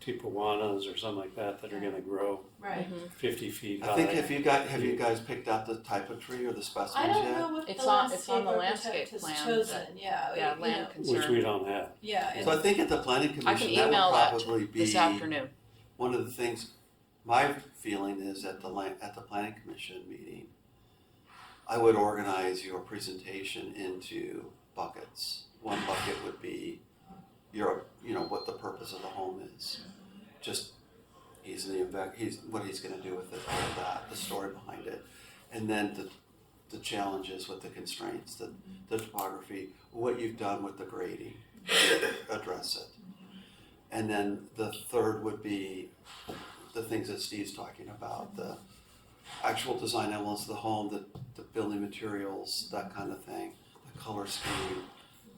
tipuanas or something like that are gonna grow Right. 50 feet high. I think have you guys picked out the type of tree or the I specimens don't yet? know what It's the on the landscape landscape architect has plan chosen, yeah. Yeah, you land know, Which we concern. don't have. Yeah, So I think at the planning I can commission, that email would that probably be this afternoon. one of the things. My feeling is at the planning commission meeting, I would organize your presentation into buckets. One bucket would be what the purpose of the home is. Just what he's going to do with it, all of that, the story behind it, and then the challenges with the constraints, the topography, what you've done with the grading, address it. And then the third would be the things that Steve's talking about, the actual design elements of the home, the building materials, that kind of thing, the color scheme,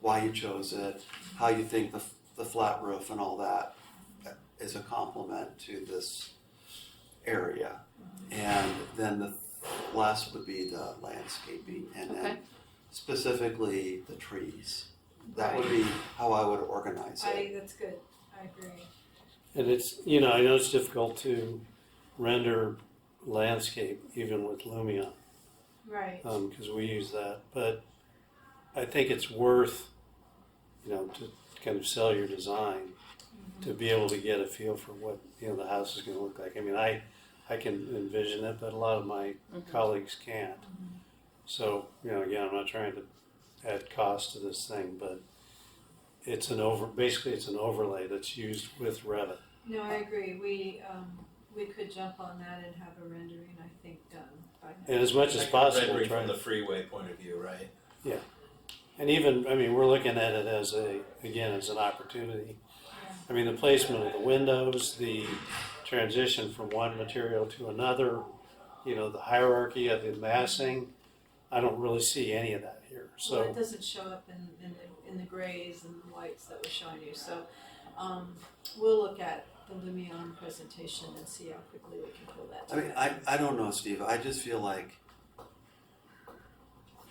why you chose it, how you think the flat roof and all that is a complement to this area. And then the last would be the landscaping and Okay. then specifically the trees. That would be how I would organize it. that's good, I agree. And it's, I know it's difficult to render landscape even with Lumion, Right, because we use that. But I think it's worth, to kind of sell your design, to be able to get a feel for what, the house is going to look like. I mean, I can envision it, but a lot of my colleagues can't. So, again, I'm not trying to add cost to this thing, but basically it's an overlay that's used with Revit. no, I agree, we could jump on that and have a rendering, I think, done by now. And as much as Like possible, rendering try from the freeway point of view, right? and even, we're looking at it as as an opportunity. I mean, the placement of the windows, the transition from one material to another, the hierarchy of the massing, I don't really see any of that here. Well, it So, doesn't show up in the grays and whites that we're showing you, so, we'll look at the Lumion presentation and see how quickly we can pull that I mean, together. I don't know, Steve. I just feel like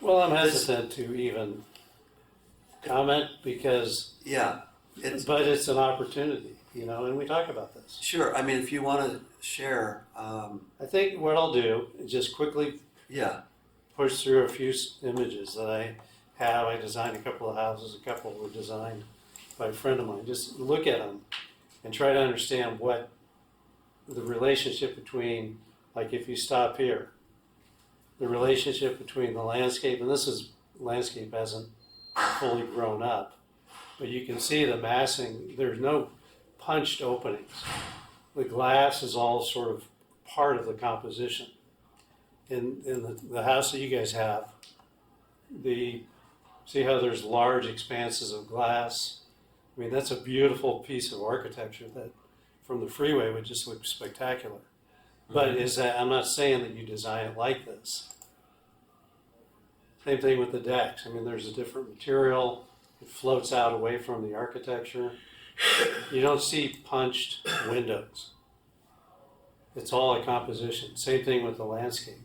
well, I'm hesitant to even comment because, yeah, but it's an opportunity, and we talk about this. sure. I mean, if you want to share, I think what I'll do is just quickly yeah, push through a few images that I have. I designed a couple of houses, a couple were designed by a friend of mine. Just look at them and try to understand what the relationship between, like if you stop here, the relationship between the landscape, and landscape hasn't fully grown up, but you can see the massing, there's no punched openings. The glass is all sort of part of the composition. In the house that you guys have, see how there's large expanses of glass? I mean, that's a beautiful piece of architecture that from the freeway would just look spectacular. But I'm not saying that you design it like this. Same thing with the decks. I mean, there's a different material. It floats out away from the architecture. You don't see punched windows. It's all a composition. Same thing with the landscape.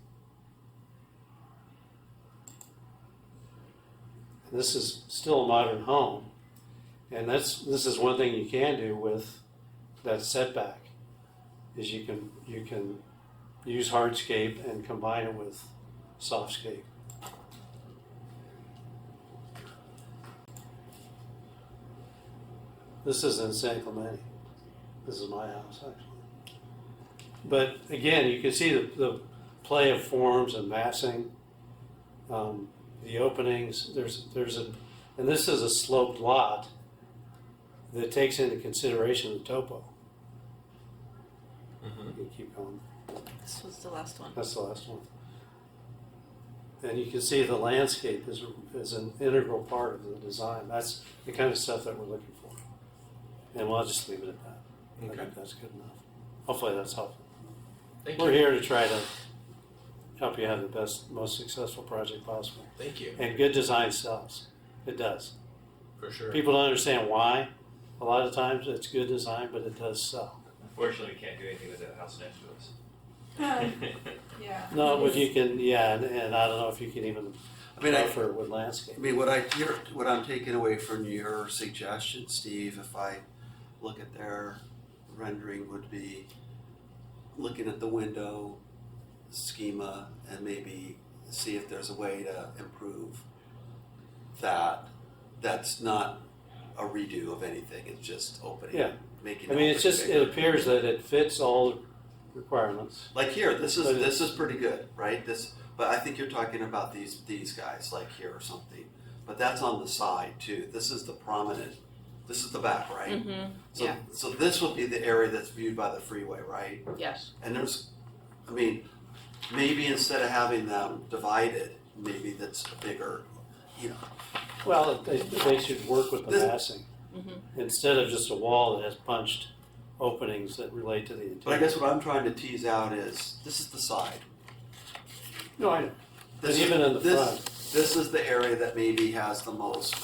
This is still a modern home, and this is one thing you can do with that setback, is you can use hardscape and combine it with softscape. This is in San Clemente. This is my house, actually. But again, you can see the play of forms and massing, the openings. There's And this is a sloped lot that takes into consideration the topo. Mhm. You keep going. This was the last one. That's the last one. And you can see the landscape is an integral part of the design. That's the kind of stuff that we're looking for. And we'll just leave it at that. I Okay. think that's good enough. Hopefully that's helpful. Thank We're you. here to try to help you have the best, most successful project possible. Thank you. And good design sells. It does. For sure. People don't understand why. A lot of times it's good design, but it does sell. Unfortunately, we can't do anything with the house next to us. Yeah. No, but you can, yeah, and I don't know if you can even I mean, offer it with landscape. I mean, what I'm taking away from your suggestion, Steve, if I look at their rendering, would be looking at the window schema and maybe see if there's a way to improve that. That's not a redo of anything, it's just opening, Yeah. making I it mean, it's open just, bigger. it appears that it fits all the requirements. Like here, this But is pretty good, right? But I think you're talking about these guys, like here or something. But that's on the side too. This is the prominent. This is the back, right? Mm-hmm. So Yeah. so this would be the area that's viewed by the freeway, right? Yes. And there's, I mean, maybe instead of having them divided, maybe that's a bigger, you know. Well, they should work with the This- massing, Mm-hmm. instead of just a wall that has punched openings that relate to the interior. But I guess what I'm trying to tease out is this is the side. No, I know. But This even in the this, front. This is the area that maybe has the most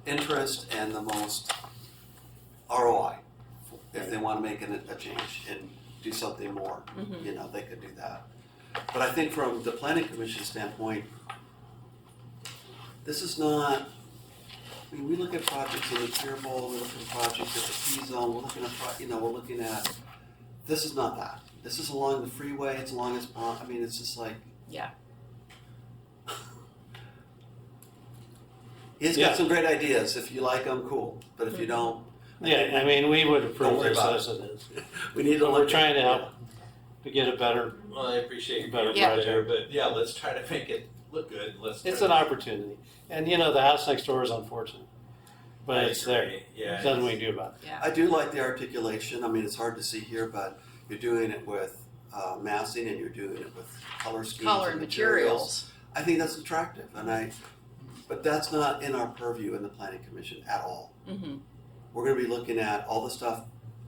interest and the most ROI. If they want to make a change and do something more, Mhm. you know, they could do that. But I think from the planning commission standpoint, this is not, I mean, we look at projects in the Pier Bowl, we look at projects at the T-zone, we're looking at, we're looking at, this is not that. This is along the freeway, it's along its pond, I mean, it's just like. Yeah. He's Yeah. got some great ideas. If you like them, cool. But if you don't, Yeah, I mean, we would Don't approve worry this about as it is. we need to But look. we're trying to help to get a better, Well, I appreciate you Better being project. there, but yeah, let's try to make it look good. Let's. it's try an to- opportunity. And you know, the house next door is unfortunate, but I it's there. agree. Yeah. There's nothing we can do about it. I do like the articulation. I mean, it's hard to see here, but you're doing it with massing and you're doing it with color schemes Color and materials. I think that's attractive, but that's not in our purview in the planning commission at all. Mm-hmm. We're going to be looking at all the stuff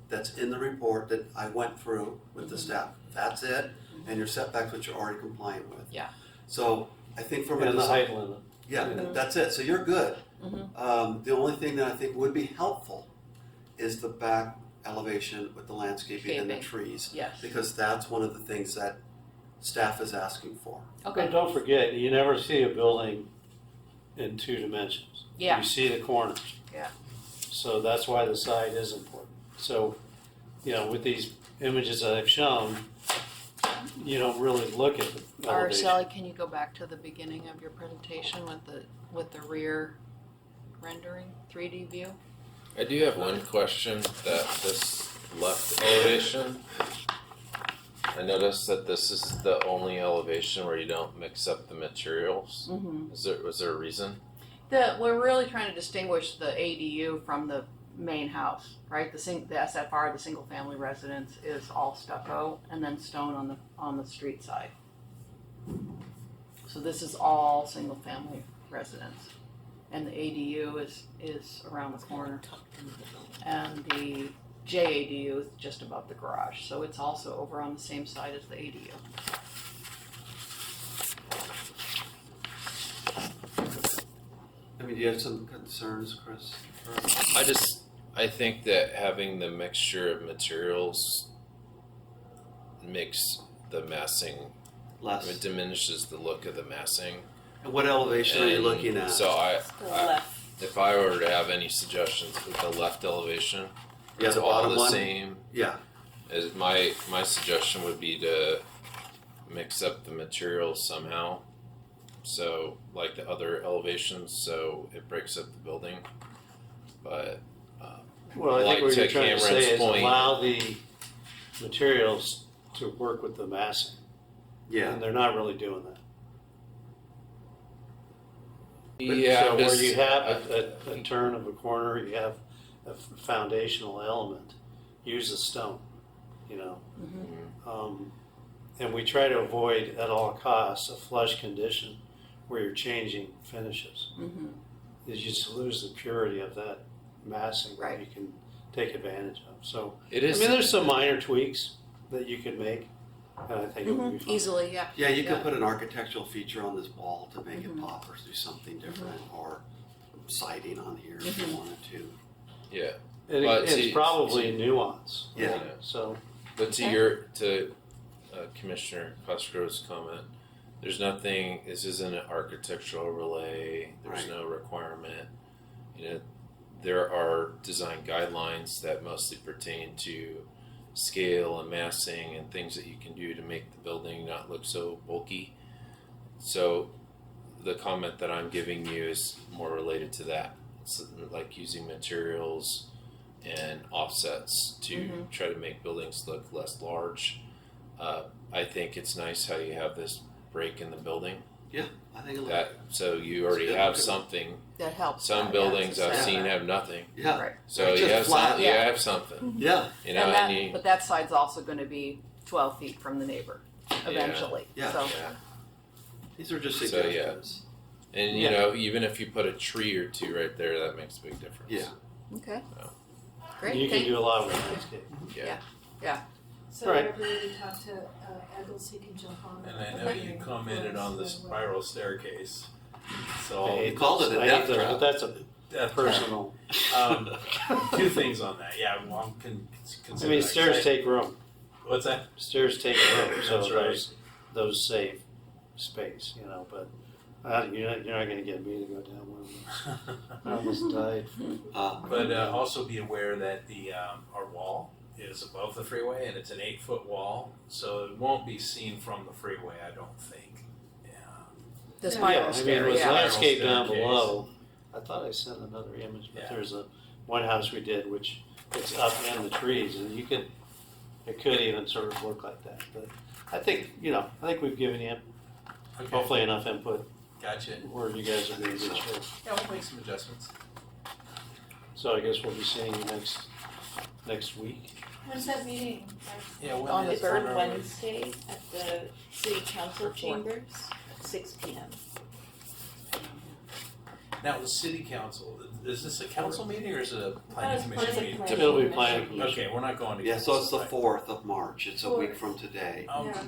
that's in the report that I went through with the Mhm. staff. That's it, and your setbacks, which you're already compliant with. Yeah. So I think from a And the design, height limit. yeah, Mhm. that's it. So you're good. Mhm. The only thing that I think would be helpful is the back elevation with the landscaping and the Shaping. trees, Yes. because that's one of the things that staff is asking for. Okay. But don't forget, you never see a building in two dimensions. Yeah. You see the corners. Yeah. So that's why the side is important. So, you know, with these images that I've shown, you don't really look at the elevation. Araceli, can you go back to the beginning of your presentation with the rear rendering, 3D view? I do have one question that this left elevation. I noticed that this is the only elevation where you don't mix up the materials. Mm-hmm. Was there a reason? We're really trying to distinguish the ADU from the main house, right? The SFR, the single family residence, is all stucco and then stone on the street side. So this is all single family residence, and the ADU is around the corner, and the JADU is just above the garage. So it's also over on the same side as the ADU. I mean, do you have some concerns, Chris? I think that having the mixture of materials makes the massing, it Less. diminishes the look of the massing. And what elevation are you And looking at? So Left. if I were to have any suggestions with the left elevation, Yeah, it's the all bottom the one? same. Yeah, Is my suggestion would be to mix up the materials somehow. So like the other elevations, so it breaks up the building. But Well, I think like what you're to trying to say Cameron's is point- allow the materials to work with the massing. yeah. And they're not really doing that. Yeah, So where just- you have a turn of a corner, you have a foundational element, use a stone, you know. And we try to avoid at all costs a flush condition where you're changing finishes. You just lose the purity of that massing that Right. you can take advantage of. So, It is. I mean, there's some minor tweaks that you could make, and I think it would be fine. Easily, yeah. Yeah, you could Yeah. put an architectural feature on this wall to make it pop or do something different, or siding on here if you wanted to. Yeah. And But it's see- probably nuance. Yeah. right? So, But to Commissioner Cosgrove's comment, there's nothing. This isn't an architectural overlay. There's Right. no requirement. You know, there are design guidelines that mostly pertain to scale and massing and things that you can do to make the building not look so bulky. So the comment that I'm giving you is more related to that. It's like using materials and offsets to try to make buildings look less large. I think it's nice how you have this break in the building. Yeah, I think it That so you already good. have something. That helps. Some yeah, buildings yeah, I've so- seen have nothing. Yeah, Right. So It's you just have flat. some, you Yeah. have something. yeah, You know, And that, and you, but that side's also gonna be 12 feet from the neighbor eventually. Yeah. So, yeah. these are just So, yeah. suggestions. And you know, even if you put a tree or two right there, that makes a big difference. Yeah. okay. So. Great. you can Thank- do a lot with landscape. Yeah. So Right. whenever we talk to Eggles, he can jump on. And I know you commented on the spiral staircase, so I hate called it a I death hate trap. But that's a That's personal. two things on that. Yeah, well, I mean, stairs take room. What's that? Stairs take room, so That's right. those save space, you know. But you're not going to get me to go down one of those. I almost died. But also be aware that the our wall is above the freeway, and it's an 8-foot wall, so it won't be seen from the freeway. I don't think. Yeah. The Yeah, spiral Yeah, I mean, stair, with yeah. landscape down Staircase. below, I thought I sent another image, but Yeah. there's one house we did which it's up in the trees, and it could even sort of look like that. But I think we've given you Okay. hopefully enough input Gotcha. where you guys will be in good shape. Yeah, we'll make some adjustments. So I guess we'll be seeing you next week. When's that meeting? Yeah, On the The third third Wednesday at the city council chambers at 6 p.m. Now, the city council, is this a council meeting or is it a planning It's commission planning meeting? commission. It'll be planning commission. Okay, we're not going to. Yeah, so it's the council, 4th of March. It's a week from today. right? Yeah.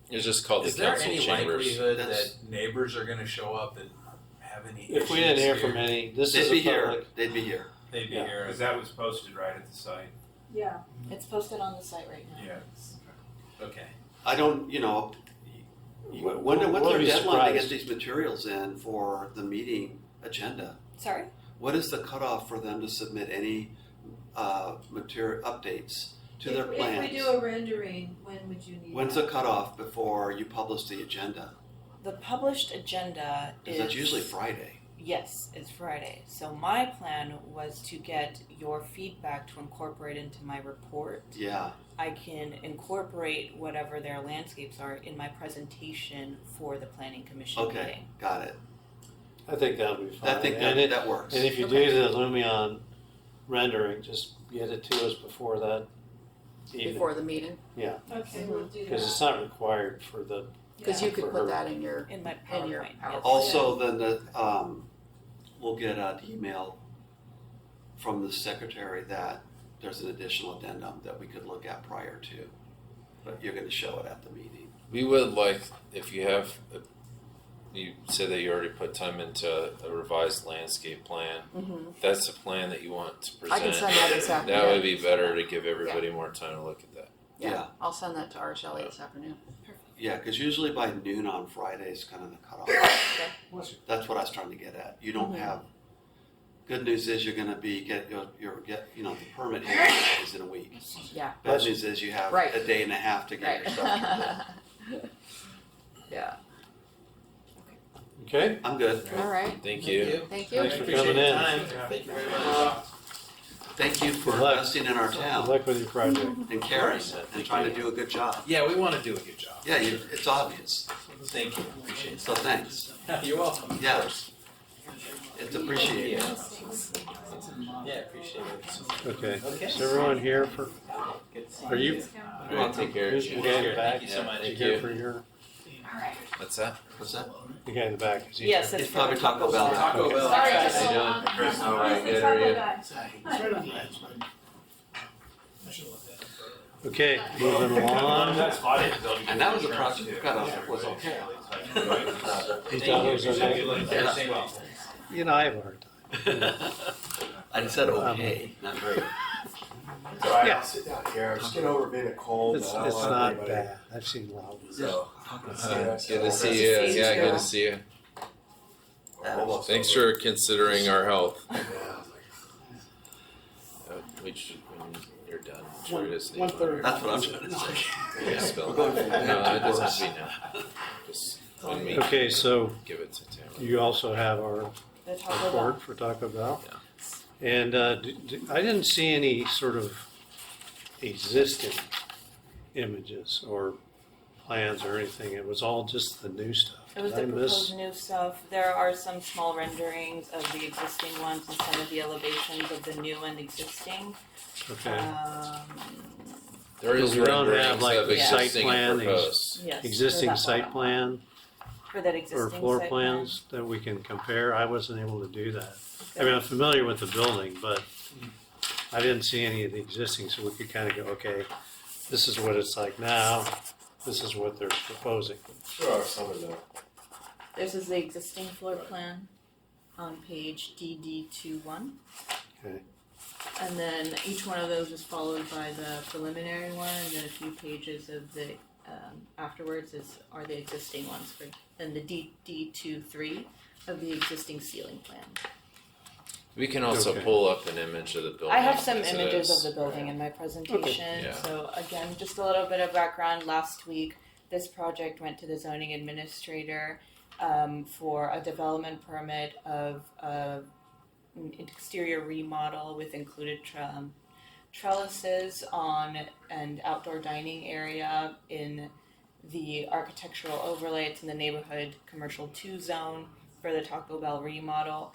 It's just called Is the there council any chambers. likelihood That's- that neighbors are gonna show up and have any If we didn't issues hear here? from any, this They'd is be a here. public. They'd be here. They'd be Yeah. here. Because that was posted right at the site. Yeah. It's posted on the site right now. Yeah. Okay. I don't, what's we'll their be deadline to get surprised. these materials in for the meeting agenda? Sorry? What is the cutoff for them to submit any material updates to their plans? If we do a rendering, when would you need When's that? the cutoff before you publish the agenda? The published agenda is. Because that's usually Friday. Yes, it's Friday. So my plan was to get your feedback to incorporate into my report. Yeah, I can incorporate whatever their landscapes are in my presentation for the planning commission okay, meeting. got it. I think that'll be fine. I think And that works. And if you Okay. do the Lumion rendering, just get it to us before that evening. Before the meeting, Okay, we'll do Because that. it's not required for the, because Yeah. you could For put her. that in your, In my in your PowerPoint. PowerPoint. yes. Also, then we'll get an email from the secretary that there's an additional addendum that we could look at prior to. But you're gonna show it at the meeting. We would like, if you have, you said that you already put time into a revised landscape plan. If that's a plan that you want to present. I can send that this afternoon. That would be better to give everybody more time to look at that. Yeah, I'll send that to Arsheli this afternoon. Yeah, because usually by noon on Friday is kind of the cutoff. That's what I was trying to get at. You don't have. Good news is you're going to be the permit hearing is in a week. Yeah, Bad news is you have Right. a day and a half to get your stuff. right. Yeah, okay? I'm good. all right, Thank you. thank you. Thanks for Appreciate coming your in. time. Thank you very much. Thank you for Good luck. investing in our Good town luck with your project. and caring and trying to do a good job. Yeah, we want to do a good job. Yeah, it's obvious. Thank you. Appreciate So thanks. it. You're welcome. Yeah. It's appreciated. Yeah, appreciate it. Okay, Okay. is everyone here for, Good to see are you, Well, take care. who's the guy in the back? Thank you so much. You here for your, What's that? What's that? the guy in the back? Is he Yes, here? it's It's probably Taco Bell. Taco Bell. Sorry, How just- you doing? Chris, All right, good. How are you? It's right on the edge, but I should have looked that up earlier. Okay, moving along. And that was a project that was okay. You thought it was okay? You know, I have a hard time. I said okay, not great. Yeah. Sit down here. I'm just getting over being a cold. It's and I don't want not anybody- bad. I've seen loud. So, Good to see you. Yeah, good to see you. almost Thanks over. for considering our health. Yeah. We should, when you're done, sure it is. 1:30. That's what I'm trying to say. Yeah, spell We're going it. from No, bad to it doesn't worse. have to be now. Just when we Okay, so give it to Tamara. you also have our The Taco Bell. report for Taco Bell. Yeah. And I didn't see any sort of existing images or plans or anything. It was all just the new stuff. It was Did the I miss? proposed new stuff. There are some small renderings of the existing ones and some of the elevations of the new and existing. Okay. There is We don't have, renderings like, of the site existing plan, and these- proposed. Yes. for Existing that site bottom plan one. For that or existing floor site plans that we can compare? I wasn't able to do that. I mean, I'm familiar with the building, but I didn't see any of the existing, so we could kind of go, okay, this is what it's like now, this is what they're proposing. There are some of them. This is the existing floor plan on page DD21. Okay. And then each one of those is followed by the preliminary one, and then a few pages of the afterwards are the existing ones for, and the DD23 of the existing ceiling plan. We can also Okay. pull up an image of the building. I have some as it images is. of the building in my presentation. Yeah. So again, just a little bit of background. Last week, this project went to the zoning administrator for a development permit of an exterior remodel with included trellises on an outdoor dining area in the architectural overlay. It's in the neighborhood commercial 2 zone for the Taco Bell remodel.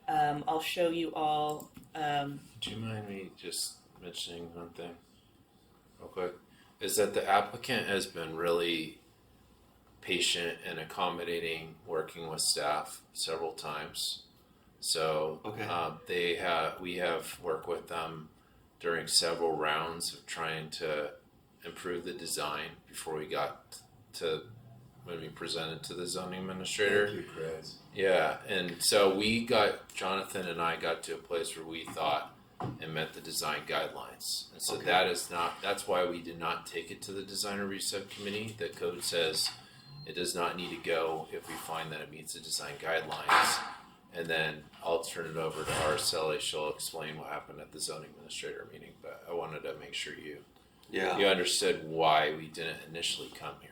I'll show you all. Do you mind me just mentioning one thing real quick? Is that the applicant has been really patient and accommodating, working with staff several times. So Okay. we have worked with them during several rounds of trying to improve the design before we got to when we presented to the zoning administrator. Thank you, Chris. Yeah, and so Jonathan and I got to a place where we thought it met the design guidelines. And so Okay. that's why we did not take it to the design review subcommittee. The code says it does not need to go if we find that it meets the design guidelines. And then I'll turn it over to Araceli. She'll explain what happened at the zoning administrator meeting. But I wanted to make sure you understood why we didn't initially come here.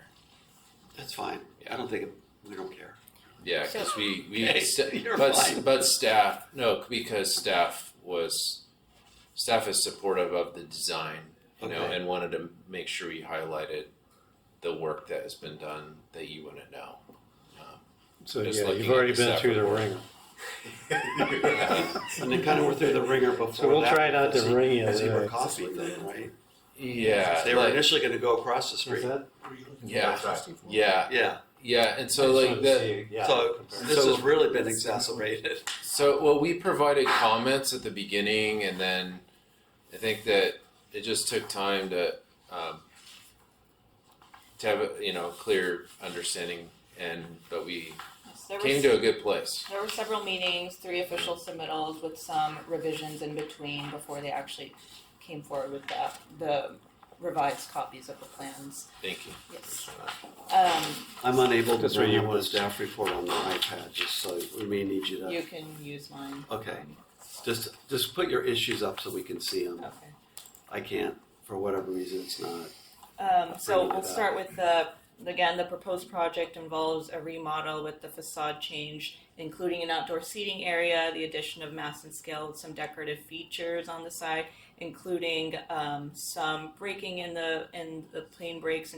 That's fine. I don't think we don't care. Yeah, because Okay, you're but fine. but staff because staff is supportive of the design, Okay. and wanted to make sure we highlighted the work that has been done that you wouldn't know. So Just yeah, looking you've at already the been staff through the report. ringer. And they kind of were through the ringer before. So we'll that try not with to the ring you Zebra today. Coffee thing, right? Yeah, They were like- initially going to go across the Is street. that? yeah, That's right. yeah, Yeah. and so like that. So this So- has really been exacerbated. So, we provided comments at the beginning, and then I think that it just took time to have a clear understanding, but we There came was- to a good place. There were several meetings, 3 official submittals with some revisions in between before they actually came forward with the revised copies of the plans. Thank you. Yes. I'm unable to That's what bring you up the want. staff report on the iPad, just so we may need you to. You can use mine. Okay. Just put your issues up so we can see them. Okay. I can't, for whatever reason, it's not. So Bring it we'll up. start with the proposed project involves a remodel with the facade change, including an outdoor seating area, the addition of mass and scale with some decorative features on the side, including some braking in the plane brakes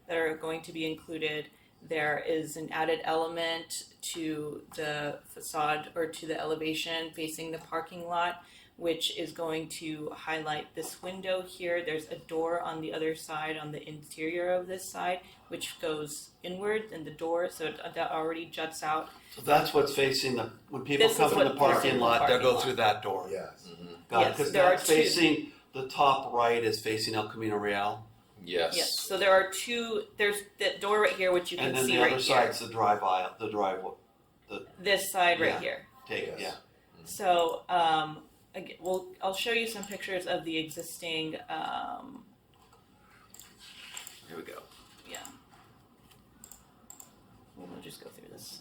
that are going to be included, There is an added element to the facade or to the elevation facing the parking lot, which is going to highlight this window here. There's a door on the other side, on the interior of this side, which goes inward in the door, so that already juts out. So that's what's facing the, when people This come is from the what's parking facing the lot, they'll parking go lot. through that door. Yes. Got it, Yes, because there are that's two. facing, the top right is facing El Camino Real, Yes. Yes, so there are two, there's that door right here, which you can and then see the right other here. side's the drive aisle, the driveway, This side right Yeah. here. take, Yes. yeah. So, again, I'll show you some pictures of the existing, here we go, yeah. We'll just go through this.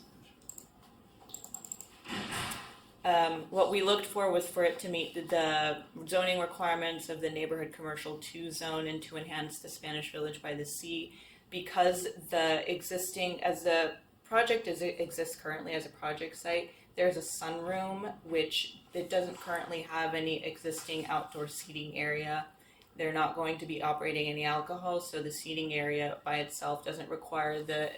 What we looked for was for it to meet the zoning requirements of the neighborhood commercial 2 zone and to enhance the Spanish Village by the Sea. Because the existing, as the project exists currently as a project site, there's a sunroom, which it doesn't currently have any existing outdoor seating area. They're not going to be operating any alcohol, so the seating area by itself doesn't require the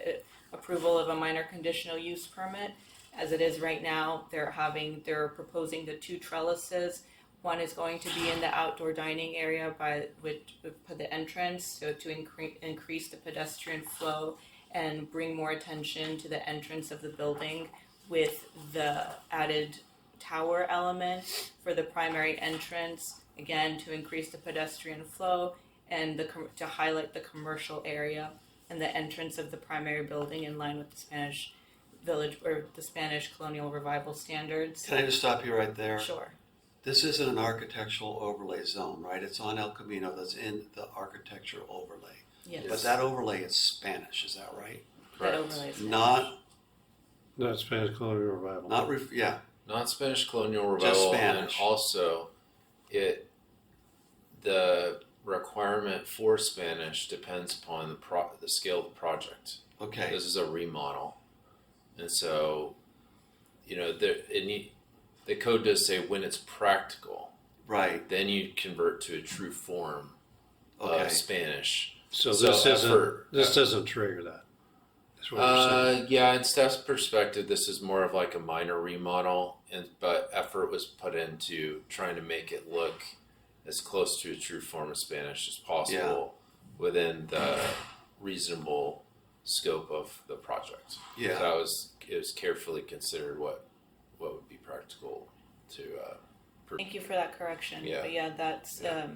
approval of a minor conditional use permit. As it is right now, they're proposing the 2 trellises. One is going to be in the outdoor dining area by the entrance, so to increase the pedestrian flow and bring more attention to the entrance of the building, with the added tower element for the primary entrance, again to increase the pedestrian flow and to highlight the commercial area and the entrance of the primary building in line with the Spanish Village or the Spanish colonial revival standards. Can I just stop you right there? Sure. This isn't an architectural overlay zone, right? It's on El Camino, that's in the architectural overlay. Yes. But that overlay is Spanish, is that right? That Correct. overlay is Not, No, Spanish colonial revival. yeah, Not Spanish colonial Just revival, Spanish. and also the requirement for Spanish depends upon the scale of the project. okay, This is a remodel, and so the code does say when it's practical, right, then you convert to a true form okay. of Spanish. So So this isn't, effort- this doesn't trigger that. That's what you're saying. Yeah, in staff's perspective, this is more of like a minor remodel, but effort was put into trying to make it look as close to a true form of Spanish as possible within the reasonable scope of the project. Yeah. So it was carefully considered what would be practical to. Thank you for that correction. Yeah. But yeah, that's Yeah.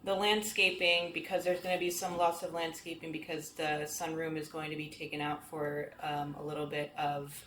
the landscaping, because there's going to be some loss of landscaping because the sunroom is going to be taken out for a little bit of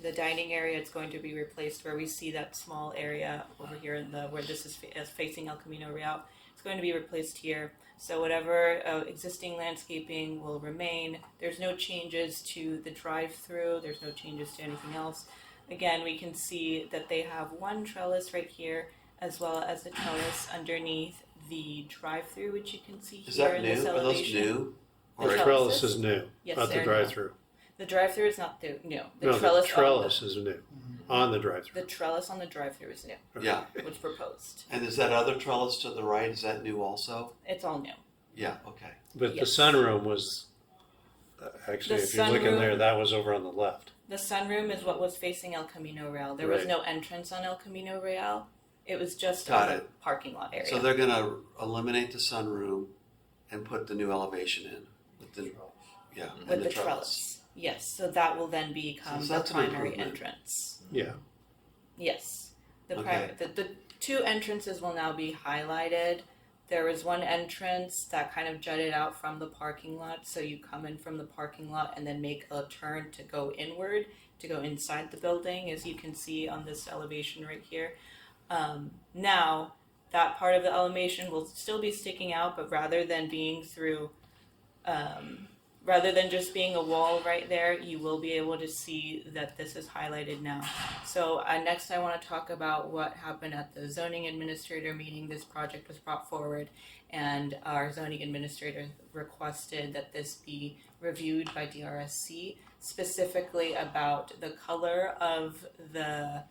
the dining area. It's going to be replaced where we see that small area over here in where this is facing El Camino Real. It's going to be replaced here. So whatever existing landscaping will remain. There's no changes to the drive-through. There's no changes to anything else. Again, we can see that they have one trellis right here, as well as the trellis underneath the drive-through, which you can see Is here that in this new? Are those elevation. new? The The Or, trellis trellises? is new, Yes, not the they're new. drive-through. The drive-through is not new. The No, the trellis trellis is new, on the drive-through. the trellis on the drive-through is new, yeah, was proposed. and is that other trellis to the right, is that new also? It's all new. Yeah, okay, But the Yes. sunroom was, actually, The if you're looking sunroom- there, that was over on the left. The sunroom is what was facing El Camino Real. There was Right. no entrance on El Camino Real. It was just Got on the it. parking lot area. so they're gonna eliminate the sunroom and put the new elevation in with the, yeah, with and the trellis. Yes, so that will then become So the that's an primary improvement. entrance. Yeah, Yes. Okay. The 2 entrances will now be highlighted. There was one entrance that kind of jutted out from the parking lot, so you come in from the parking lot and then make a turn to go inward, to go inside the building, as you can see on this elevation right here. Now, that part of the elevation will still be sticking out, but rather than being through, rather than just being a wall right there, you will be able to see that this is highlighted now. So next I want to talk about what happened at the zoning administrator meeting. This project was brought forward and our zoning administrator requested that this be reviewed by DRSC, specifically about the color of the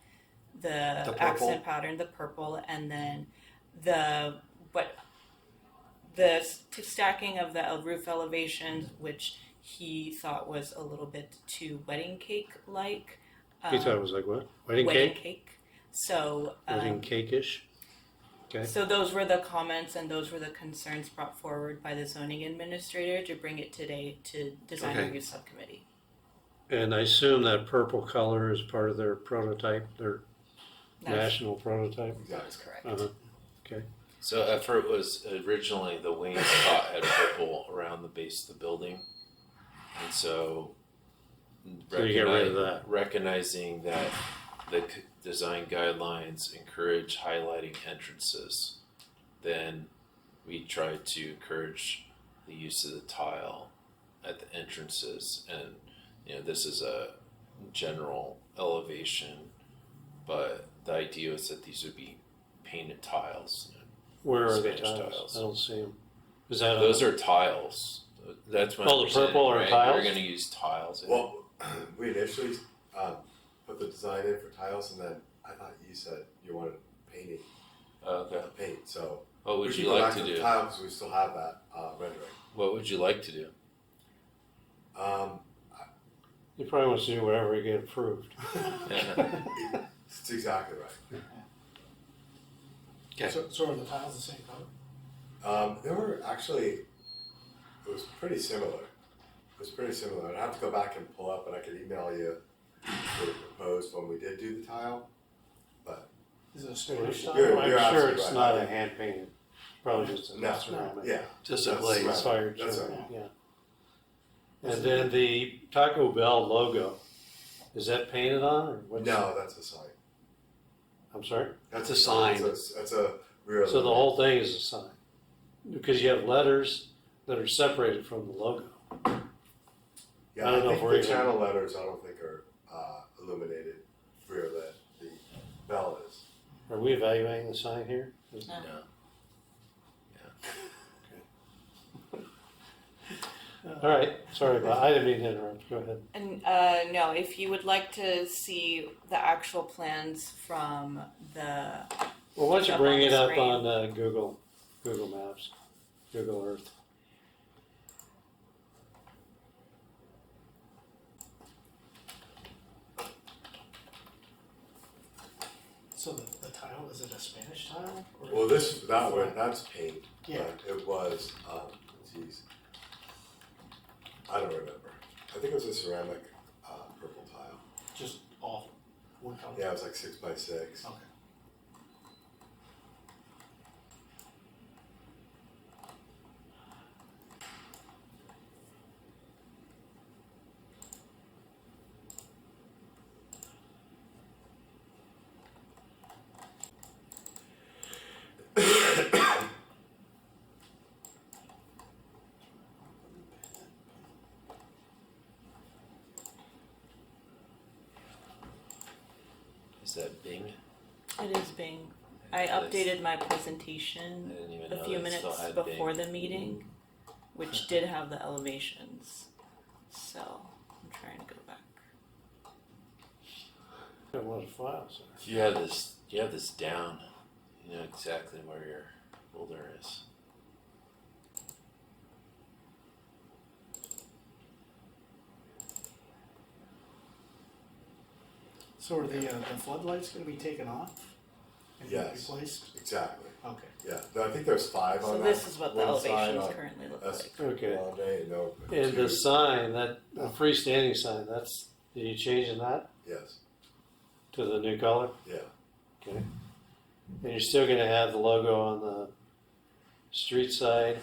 purple. accent pattern, the purple, and then the stacking of the roof elevations, which he thought was a little bit too wedding cake like. You thought it was like what? Wedding cake? Cake. So Wedding cake-ish? Okay. So those were the comments and those were the concerns brought forward by the zoning administrator to bring it today to design Okay. review subcommittee. And I assume that purple color is part of their prototype, their That's, national prototype? that is correct. Uh-huh. So effort was originally the wainscot had purple around the base of the building, and so So you get rid of that. recognizing that the design guidelines encourage highlighting entrances, then we try to encourage the use of the tile at the entrances, and this is a general elevation, but the idea is that these would be painted tiles. Where are the Spanish tiles? tiles. I don't see them. Is that Those are tiles. That's what Oh, I'm the purple presenting, are right? tiles? We're going to use tiles. Well, we initially put the design in for tiles, and then I thought you said you wanted painting, Okay. paint. So What would we you should go like back to the do? tile because we still have that rendering. What would you like to do? You probably want to do whatever you get approved. It's exactly right. Okay. So are the tiles the same color? They were actually, it was pretty similar. It was pretty similar. I'd have to go back and pull up, and I could email you what it proposed when we did do the tile. Is it a Spanish style? You're I'm sure absolutely it's right. not a hand painted, probably just a No, ceramic. Yeah. Just a That's glaze. right. Fired That's ceramic, right. yeah. And then the Taco Bell logo, is that painted on or what's? No, that's a sign. I'm sorry? That's a sign. That's a rear. So the whole thing is a sign? Because you have letters that are separated from the logo. Yeah, I don't know if think we're the even- channel letters I don't think are illuminated rear lit. The bell is. Are we evaluating the sign here? Is- No. All right, sorry about, I didn't mean to interrupt, go ahead. And no, if you would like to see the actual plans from the Well, why don't you Up bring on it the up screen. on Google Maps, Google Earth. So the tile, is it a Spanish tile? Or Well, that's paint. Yeah. But it was, geez, I don't remember. I think it was a ceramic purple tile. just all one color? Yeah, it was like 6 by 6. Okay. Is that Bing? it is Bing. I updated my presentation I didn't even a know few they minutes still had before Bing. the meeting, which did have the elevations. So I'm trying to go back. Got a lot of files there. You have this down. You know exactly where your folder is. So are the floodlights gonna be taken off? And Yes. replaced? Exactly. Okay. Yeah. I think there's 5 on So that. this is what the one side elevations on currently look That's like. Okay. Grande, no. And the 2. sign, that the freestanding sign, are you changing that Yes. to the new color? Yeah. Okay. And you're still gonna have the logo on the street side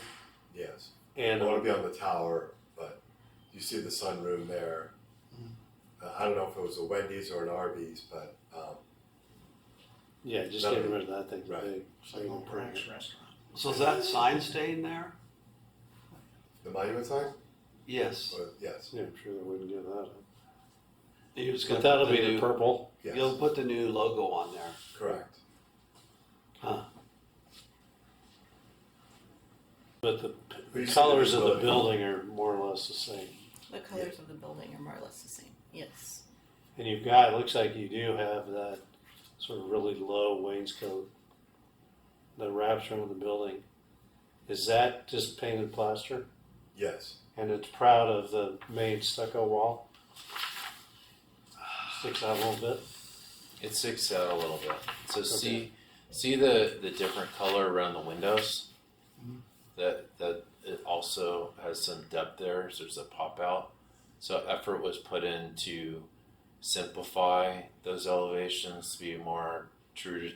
Yes. and I want to be on the tower, but you see the sunroom there. I don't know if it was a Wendy's or an Arby's, but yeah, just That'll getting be- rid of that thing. right. Big. It's like Old Frank's Restaurant. So is that sign staying there? the monument sign? Yes. But yes. Yeah, I'm sure they wouldn't give that up. You're just But gonna that'll put be the new- purple. Yes. You'll put the new logo on there. Correct. Huh. But the We see colors the of the building. building are more or less the same. The colors of the building are more or less the same. Yes. And you've got, it looks like you do have that sort of really low wainscot that wraps around the building. Is that just painted plaster? Yes. and it's proud of the main stucco wall. Sticks out a little bit. It sticks out a little bit. So see the different color around the windows. That it also has some depth there. So there's a pop out. So effort was put in to simplify those elevations to be more true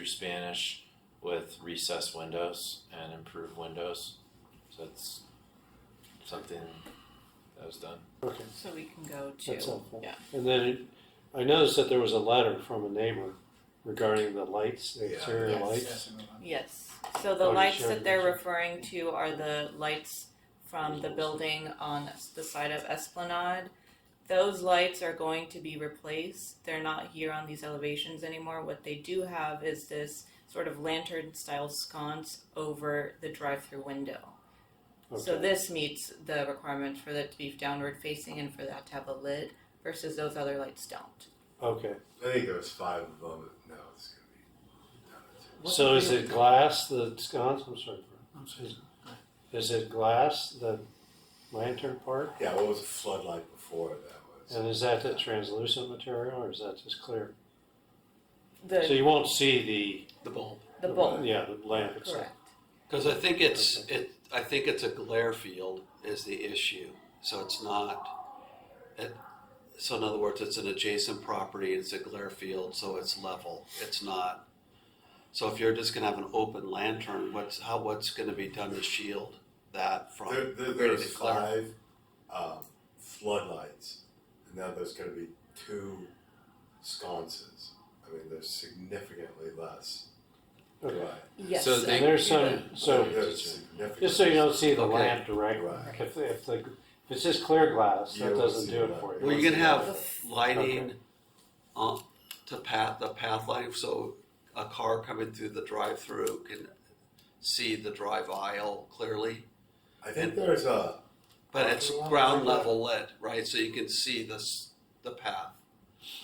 Spanish with recessed windows and improved windows. So it's something that was done. Okay, So we can go to, that's helpful. yeah. And then I noticed that there was a letter from a neighbor regarding the lights, the Yeah. exterior Yes. lights. Yes, so the Oh, you lights shared that they're those. referring to are the lights from the building on the side of Esplanade. Those lights are going to be replaced. They're not here on these elevations anymore. What they do have is this sort of lantern style sconce over the drive-through window. So Okay. this meets the requirement for that to be downward facing and for that to have a lid versus those other lights don't. Okay, I think there was 5 of them. No, it's gonna be done. What's so the is deal? it glass, the sconce? I'm sorry. I'm sorry. Is it glass, the lantern part? Yeah, what was a floodlight before that was? And is that the translucent material or is that just clear? So The you won't see The bulb. bulb, yeah, the lamp itself. correct. Because I think I think it's a glare field is the issue. So it's not. So in other words, it's an adjacent property. It's a glare field, so it's level. It's not. So if you're just gonna have an open lantern, what's gonna be done to shield that from There's creating glare? 5 floodlights, and now there's going to be 2 sconces. I mean, there's significantly less. Okay. Right. Yes. So And they- there's some, so, There's significant. just so you don't see the Okay. lamp directly, Right. if it's just clear glass, You that don't doesn't see do it that. for you. Well, you can have The lighting to the path lighting, so a car coming through the drive-through can see the drive aisle clearly. I think there's a. But it's Parking lot ground like that? level lit, right? So you can see the path.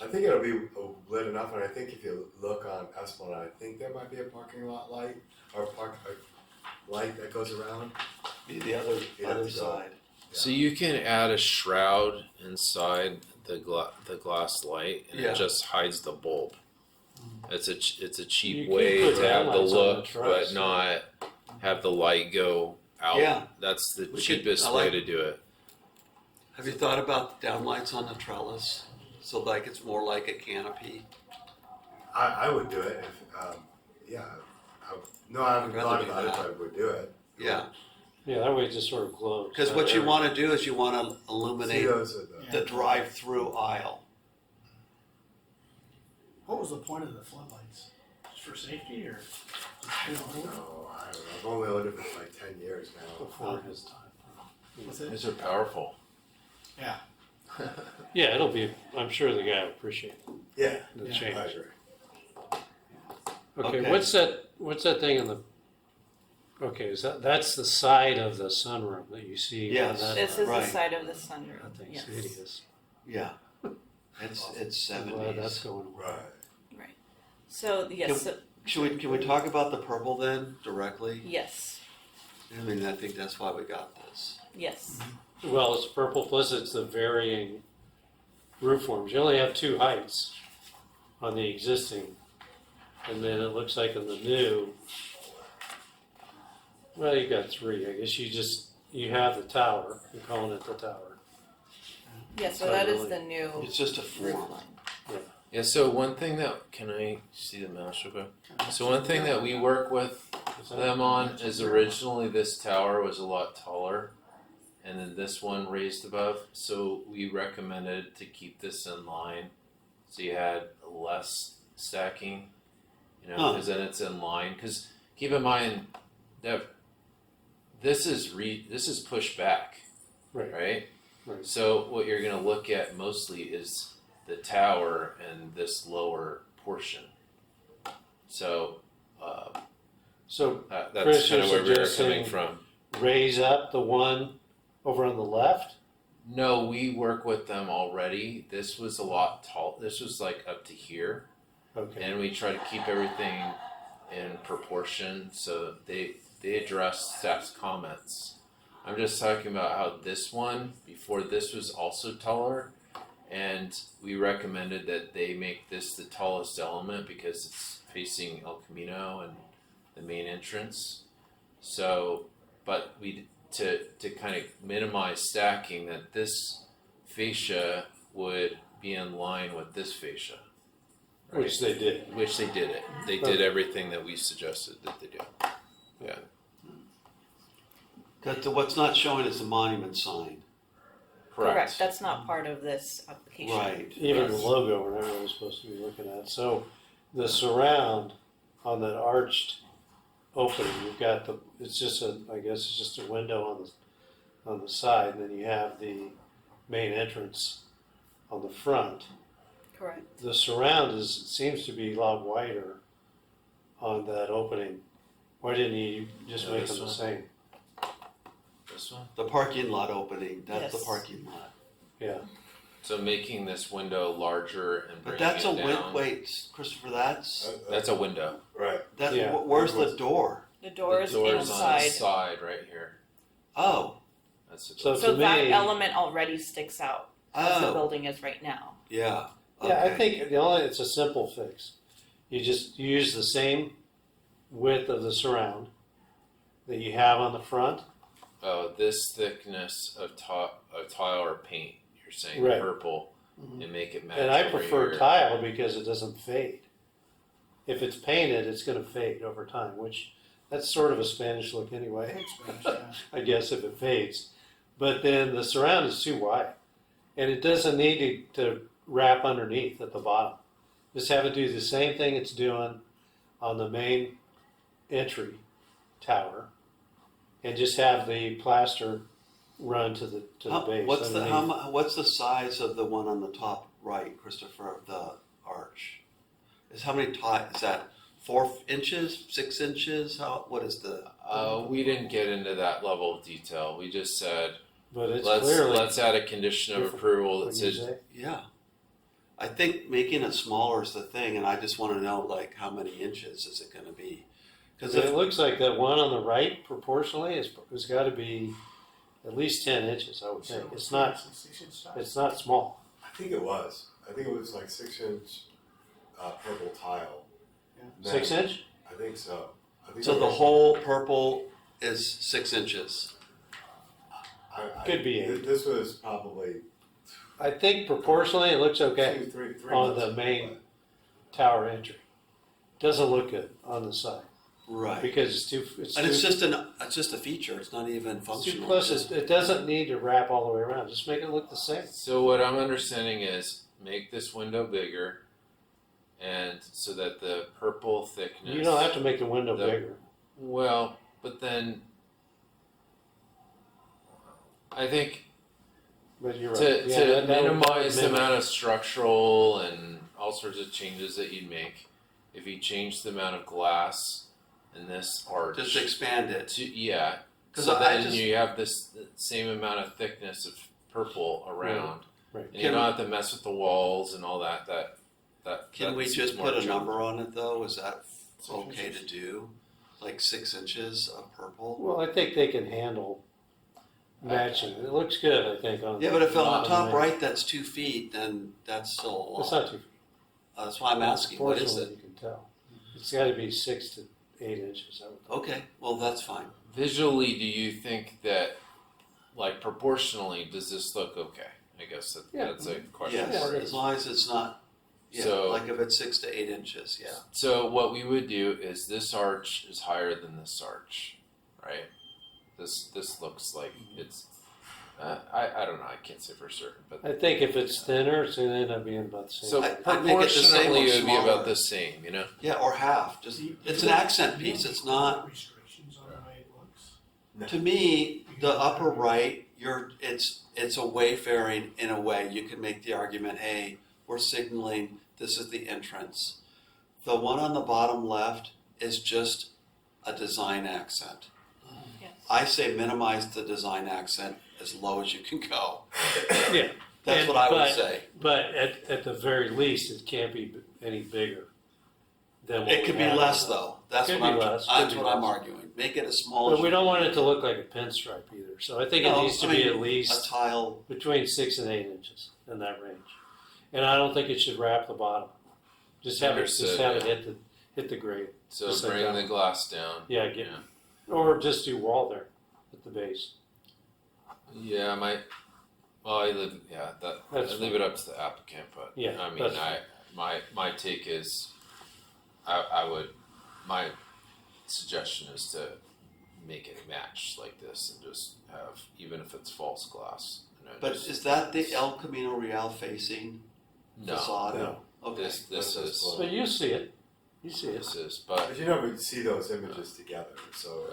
I think it'll be lit enough, and I think if you look on Esplanade, I think there might be a parking lot light or a light that goes around. Be the other Yeah, other so- side. So you can add a shroud inside the glass light, and Yeah. it just hides the bulb. It's a You cheap could way put to have the headlights on the look, trucks. but not have the light go out. Yeah. That's the We could- cheapest I way like- to do it. Have you thought about downlights on the trellis? So like it's more like a canopy. I would do it if, yeah. No, I haven't I'd rather thought do about it, that. but I would do it. Yeah. Yeah, that way it just sort of glows. Because that what you area. want to do is you want to See, illuminate those are the. the drive-through aisle. What was the point of the floodlights? Just for safety or? I don't know. I've only owned it for like 10 years now. Before his time. What's it? These are powerful. Yeah. Yeah, it'll be, I'm sure the guy will appreciate Yeah, the Yeah. change. I agree. Okay, Okay. what's that thing in the, okay, that's the side of the sunroom that you see? on Yes. that This line? is Right. the side of the sunroom. That thing's Yes. hideous. Yeah. It's I'm glad that's 70s. going away. Right. So yes, so, Can we talk about the purple then directly? yes, I mean, I think that's why we got this. yes. Well, it's purple, plus it's the varying roof forms. You only have 2 heights on the existing, and then it looks like in the new, well, you got 3. I guess you have the tower, you're calling it the tower. Yeah, so So that is really- the new It's just a roof form. line. Yeah. So one thing that can I see the mouse real quick? So one thing that we work with Is that- them on is originally this tower was a lot taller, and then this one raised above. So we recommended to keep this in line, so you had less stacking, Huh. because then it's in line. Because keep in mind that this is pushed back, Right. right? Right. So what you're going to look at mostly is the tower and this lower portion. So So that's Chris, kind of you're where we were suggesting- coming from. raise up the one over on the left? No, we work with them already. This was a lot tall. This was like up to here, Okay, and we try to keep everything in proportion. So they addressed staff's comments I'm just talking about how this one, before this was also taller, and we recommended that they make this the tallest element because it's facing El Camino and the main entrance. So, but to kind of minimize stacking, that this fascia would be in line with this fascia. Right? Which they did. Which they did it. They did everything that we suggested that they do. Yeah. Because what's not showing is the monument sign. Correct. That's not part of this application. Right. Even the Yes. logo, we're not really supposed to be looking at. So the surround on that arched opening, you've got it's just I guess it's just a window on the side, and then you have the main entrance on the front. Correct. The surround seems to be a lot wider on that opening. Why didn't you just Yeah, make this them the one. same? This one. The parking lot opening, that's the Yes. parking lot. Yeah. So making this window larger and But bringing that's a it down. wait, Christopher, that's, That's a window. Right. Yeah. where's the door? The door is the door's on the inside. side right here. Oh, That's the So door. So to that me- element already sticks out as the oh, building is right now. yeah. Yeah, I Okay. think it's a simple fix. You just use the same width of the surround that you have on the front. Oh, this thickness of tile or paint. You're saying Right. purple Mhm. and make it match. And I over prefer here. tile because it doesn't fade. If it's painted, it's going to fade over time, which that's sort of a Spanish look anyway. Thanks, Spanish, yeah. I guess if it fades. But then the surround is too wide. And it doesn't need to wrap underneath at the bottom. Just have it do the same thing it's doing on the main entry tower. And just have the plaster run to the base. underneath. What's the size of the one on the top right, Christopher, of the arch? Is that 4 inches, 6 inches? What is the? We didn't get into that level of detail. We just said But it's let's clearly. add a condition of different. approval that What'd you says say? Yeah. I think making it smaller is the thing, and I just want to know, like, how many inches is it going to be? Because It looks like that one on the right proportionally has got to be at least 10 inches, I would think. It's not small. I think it was. I think it was like 6-inch purple tile. Yeah. 6 inch? I think so. I think so it the was- whole purple is 6 inches. Could be 8. This was probably I think proportionally it looks okay 2, 3, 3 on months the ago, main tower entry. Doesn't look good on the side Right. because it's And it's too, just a feature. It's not even it's too functional. close. It doesn't need to wrap all the way around. Just make it look the same. So what I'm understanding is make this window bigger, and so that the purple thickness. You don't have to make the window The- bigger. Well, but then I think But you're right. to Yeah, that would minimize the mimic. amount of structural and all sorts of changes that you'd make, if you change the amount of glass in this arch, Just expand it. yeah. 'Cause So I then just- you have this same amount of thickness of purple around, Right. and you don't have to mess with the walls and all that. Can we that's just more put a junk. number on it though? Is that 6 okay inches. to do? Like 6 inches of purple? Well, I think they can handle matching. It looks good, I think. Yeah, but if on the bottom top end. right that's 2 feet, then that's still a lot. It's not too. That's why I'm asking. What is Proportionally, it? You can tell. It's got to be 6 to 8 inches. I would think. Okay, well that's fine. Visually, do you think that, like proportionally, does this look okay? I guess Yeah. that's a question. Yes, Yeah, it as is. long as it's not. Yeah, So- like if it's 6 to 8 inches. Yeah. So what we would do is this arch is higher than this arch, right? This looks like it's. I don't know. I can't say for certain, but I think if it's thinner, it's going to end up being about the same. so I'd make it the same proportionally or it would be smaller. about the same, you know. Yeah, or half. Just it's an accent piece. It's not. Restrictions on the way it looks. To me, the upper right, it's a wayfaring in a way. You can make the argument, hey, we're signaling this is the entrance. The one on the bottom left is just a design accent. Yes. I say minimize the design accent as low as you can go. Yeah. That's what I would but- say. But at the very least, it can't be any bigger than what It we could be have less now. though. That's Could what be I'm, less, that's could be what I'm less. arguing. Make it as small as But we you don't want can. it to look like a pinstripe either, so I think it No, needs to I be mean, at A least tile, between 6 and 8 inches in that range. And I don't think it should wrap the bottom. Just have it Understood, hit the grade. So Just like bring that the one. glass down. Yeah, or just do wall there at the base. Yeah, I leave it up to the applicant, but Yeah, I mean, that's- my take is, my suggestion is to make it match like this and just have, even if it's false glass. but just- is that the El Camino Real facing No, facade? No. Okay. this That's is, close. But you see it. You see it. this is, but But you never see those images together, so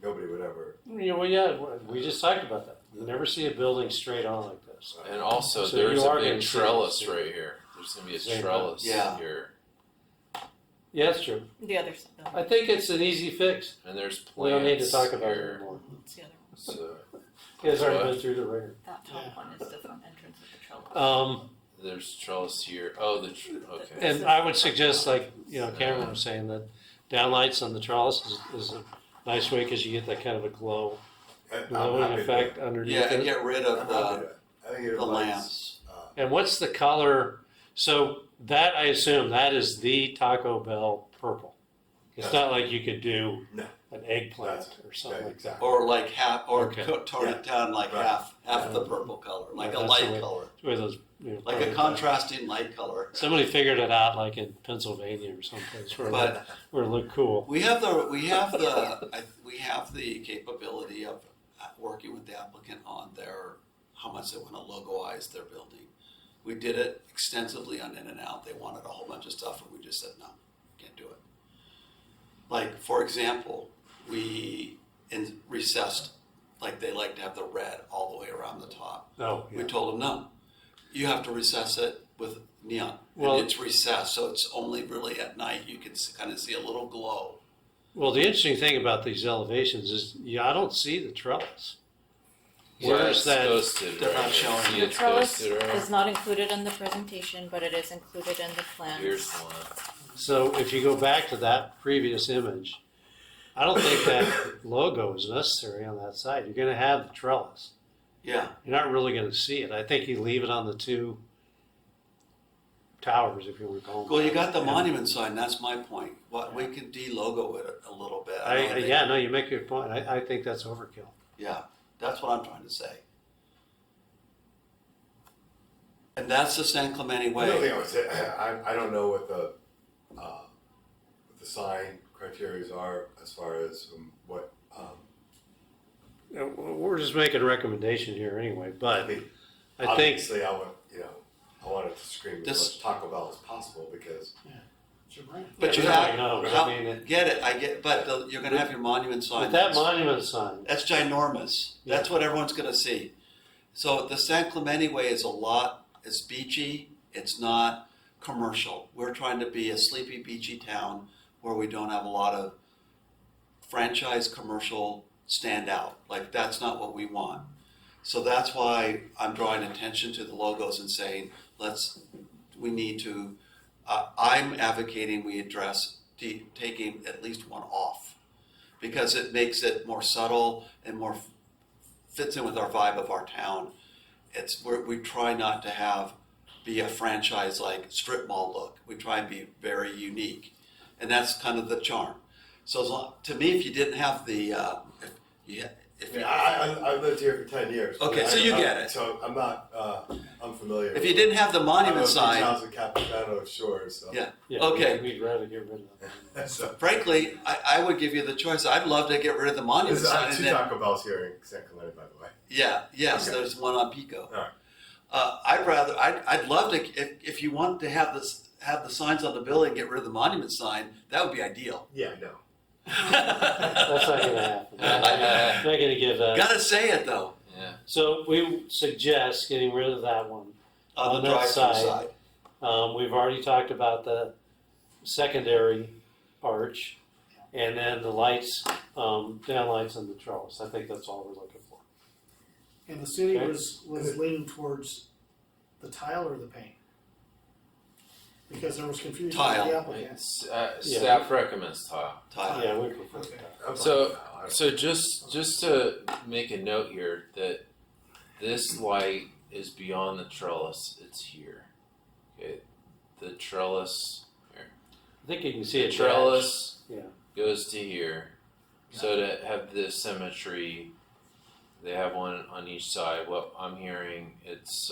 nobody would ever. Yeah, well, yeah, we just talked about that. You never see a building straight on like this. and also So there's you a are big gonna see trellis this. right here. There's gonna be a Same thing. trellis Yeah. here, Yeah, that's true. The other side. I think it's an easy fix. and there's plants We don't need to talk about it here. anymore. It's the other one. So You guys already What? been through the ringer. That top Yeah. one is the front entrance with the trellis. there's trellis here. Oh, okay. And I would suggest, like, Cameron was saying, that downlights on the trellis is a nice way because you get that kind of a glowing effect underneath Yeah, and it. get rid of I think it the lights, lamps. And what's the color? So that, I assume, that is the Taco Bell purple. It's That's- not like you could do No. an eggplant That's- or something like that. Or like half, or Okay. tone it down like Right. half the purple color, like Yeah, a that's the light way- color, With those, like a contrasting light color. Somebody figured it out, like in Pennsylvania or someplace where But it looked cool. we have the capability of working with the applicant on how much they want to logoize their building. We did it extensively on In and Out. They wanted a whole bunch of stuff, and we just said no, can't do it. Like for example, we recessed, like they like to have the red all the way around the top. Oh, We yeah. told them no, you have to recess it with neon, Well- and it's recessed, so it's only really at night you can kind of see a little glow. Well, the interesting thing about these elevations is, I don't see the trellis. Yeah, Where's it's that? ghosted They're right not here. showing See, The it's trellis ghosted right is not included in the presentation, but it is included in the plans. Here's one. So if you go back to that previous image, I don't think that logo is necessary on that side. You're gonna have the trellis. Yeah, You're not really gonna see it. I think you leave it on the two towers, if you want to call them. well, you got the And monument sign, that's my point. What, we can de-logo it a little bit. I know they- Yeah, no, you make a good point. I think that's overkill. Yeah, that's what I'm trying to say. And that's the San Clemente The other way. thing I would say, I don't know what the sign criteria are as far as what, We're just making a recommendation here anyway, I but mean, I think, obviously I want it to scream as This- much Taco Bell as possible because It's your brand. But you everybody have, knows. how- I mean, I get, but you're gonna have your monument sign. with that monument sign, That's ginormous. That's what everyone's gonna see. So the San Clemente way is it's beachy, it's not commercial. We're trying to be a sleepy, beachy town where we don't have a lot of franchise commercial standout. Like, that's not what we want. So that's why I'm drawing attention to the logos and saying, we need to, I'm advocating we address taking at least one off, because it makes it more subtle and more fits in with our vibe of our town. We try not to be a franchise like strip mall look. We try and be very unique, and that's kind of the charm. So to me, if you didn't have the, I've lived here for 10 years. Okay, so you get it. So I'm not unfamiliar. if you didn't have the monument sign, I'm a beach house in Capitano Shores, so. Yeah. yeah, Okay. we'd rather get rid of that. So, frankly, I would give you the choice. I'd love to get rid of the monument there's sign. And two then, Taco Bells here in San Clemente, by the way. yes, Okay. there's one on Pico. All right. I'd love to, if you want to have the signs on the building, get rid of the monument sign, that would be ideal. Yeah, no. That's not gonna happen. I'm not gonna give that. Gotta say it though, Yeah. So we suggest getting rid of that one. on On the that drive-through side. side. We've already talked about the secondary arch, and then the lights, downlights on the trellis. I think that's all we're looking for. And the city Okay. was leaning towards the tile or the paint? Because there was confusion Tile. with the applicant. Staff recommends tile. Tile. Yeah, we prefer Okay. that. I'm fine So- with that. I don't- So just to make a note here that this light is beyond the trellis, it's here. Okay, the trellis, I think you can see the it. trellis Yeah. goes to here. So to have this symmetry, they have one on each side. What I'm hearing, it's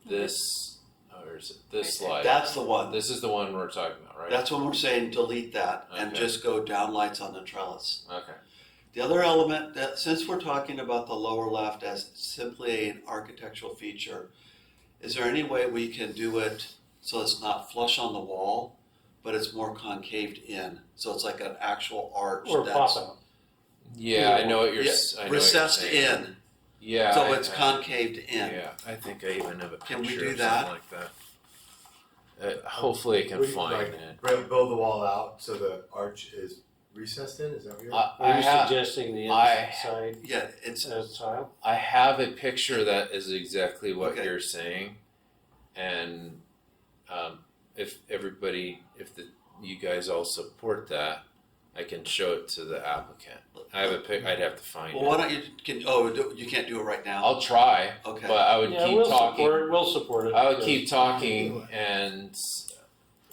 this, or is it this light? That's the one. This is the one we're talking about, right? That's when we're saying delete that and Okay. just go down lights on the trellis. Okay. The other element that, since we're talking about the lower left as simply an architectural feature, is there any way we can do it so it's not flush on the wall, but it's more concaved in? So it's like an actual arch Or that's pop out. Yeah, I know what you're. Yeah, I know recessed what you're saying. in, Yeah. so I- it's concaved in. Yeah, I think I even have a picture Can we do of that? something like that. Hopefully, I can We, find like, it. build the wall out so the arch is recessed in, is that what you're? Are you suggesting the I- inside Yeah, it's, tile? I have a picture that is exactly what Okay. you're saying, and if everybody, you guys all support that, I can show it to the applicant. I have a pic. I'd have to find well, it. why don't you, you can't do it right now? I'll try, Okay. but I would Yeah, keep we'll talking. support, we'll support it. I would because- keep talking and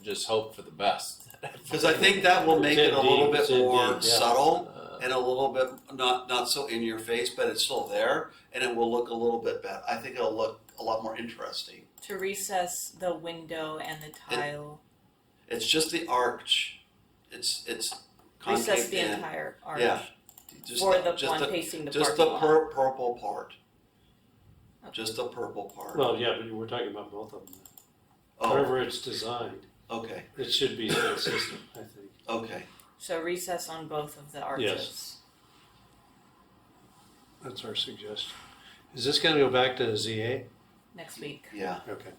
just hope for the best. Because I think that will make it a little bit It's indeed, more yeah. subtle and a little bit not so in your face, but it's still there, and it will look a little bit better. I think it'll look a lot more interesting. To recess the window and the tile. It's just the arch. It's Recess concave the in. entire arch. Yeah. Just For the just one facing the just parking the lot. purple part. Okay. Just the purple part. Well, yeah, but we're talking about both of them. Oh, However it's designed, okay, it should be consistent, I think. okay. So recess on both of the arches. That's our suggestion. Is this gonna go back to the ZA? Next week. Yeah, Okay.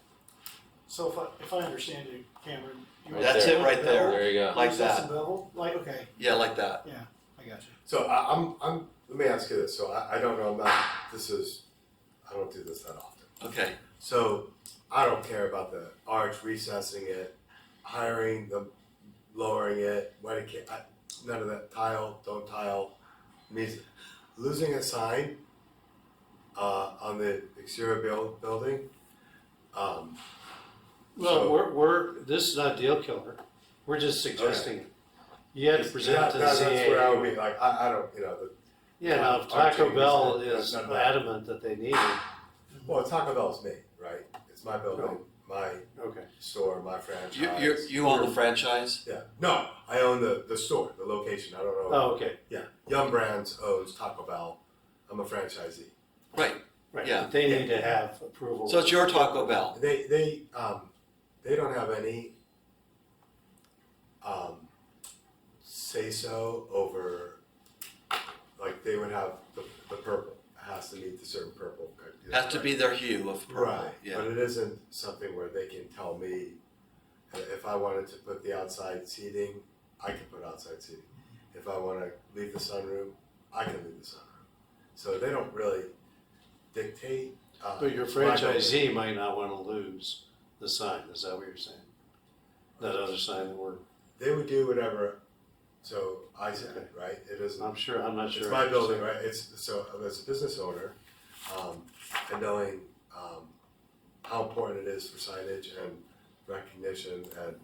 So if I understand you, Cameron, you Right that's there. it right there. There you go. Like recess that. and bevel? Like, okay, Yeah, like that. yeah, I got you. So let me ask you this, so I don't know, I don't do this that often. Okay. So I don't care about the arch, recessing it, hiring them, lowering it, none of that, don't tile. Means losing a sign on the exterior building. Well, this is not a deal killer. We're just suggesting it. You had to present it to the That's where I would ZA. be like, I don't, Yeah, now if Arching Taco Bell is is not bad. adamant that they need it, well, Taco Bell's me, right? It's my building, my okay. store, my franchise. You own the franchise? Yeah, no, I own the store, the location, I don't know. Oh, okay, Yeah, Yum Brands owns Taco Bell, I'm a franchisee. Right. right. Yeah. But they need to have approval. So it's your Taco Bell. They don't have any, say-so over, like, they would have the purple, it has to meet the certain purple. Has to be their hue of purple. Right, Yeah. but it isn't something where they can tell me, if I wanted to put the outside seating, I can put outside seating. If I wanna leave the sunroom, I can leave the sunroom. So they don't really dictate. But your my building. franchisee might not wanna lose the sign, is that what you're saying? That other sign that we're, They would do whatever, so I said, right, it isn't. I'm not sure. It's my building, right? So as a business owner, and knowing how important it is for signage and recognition and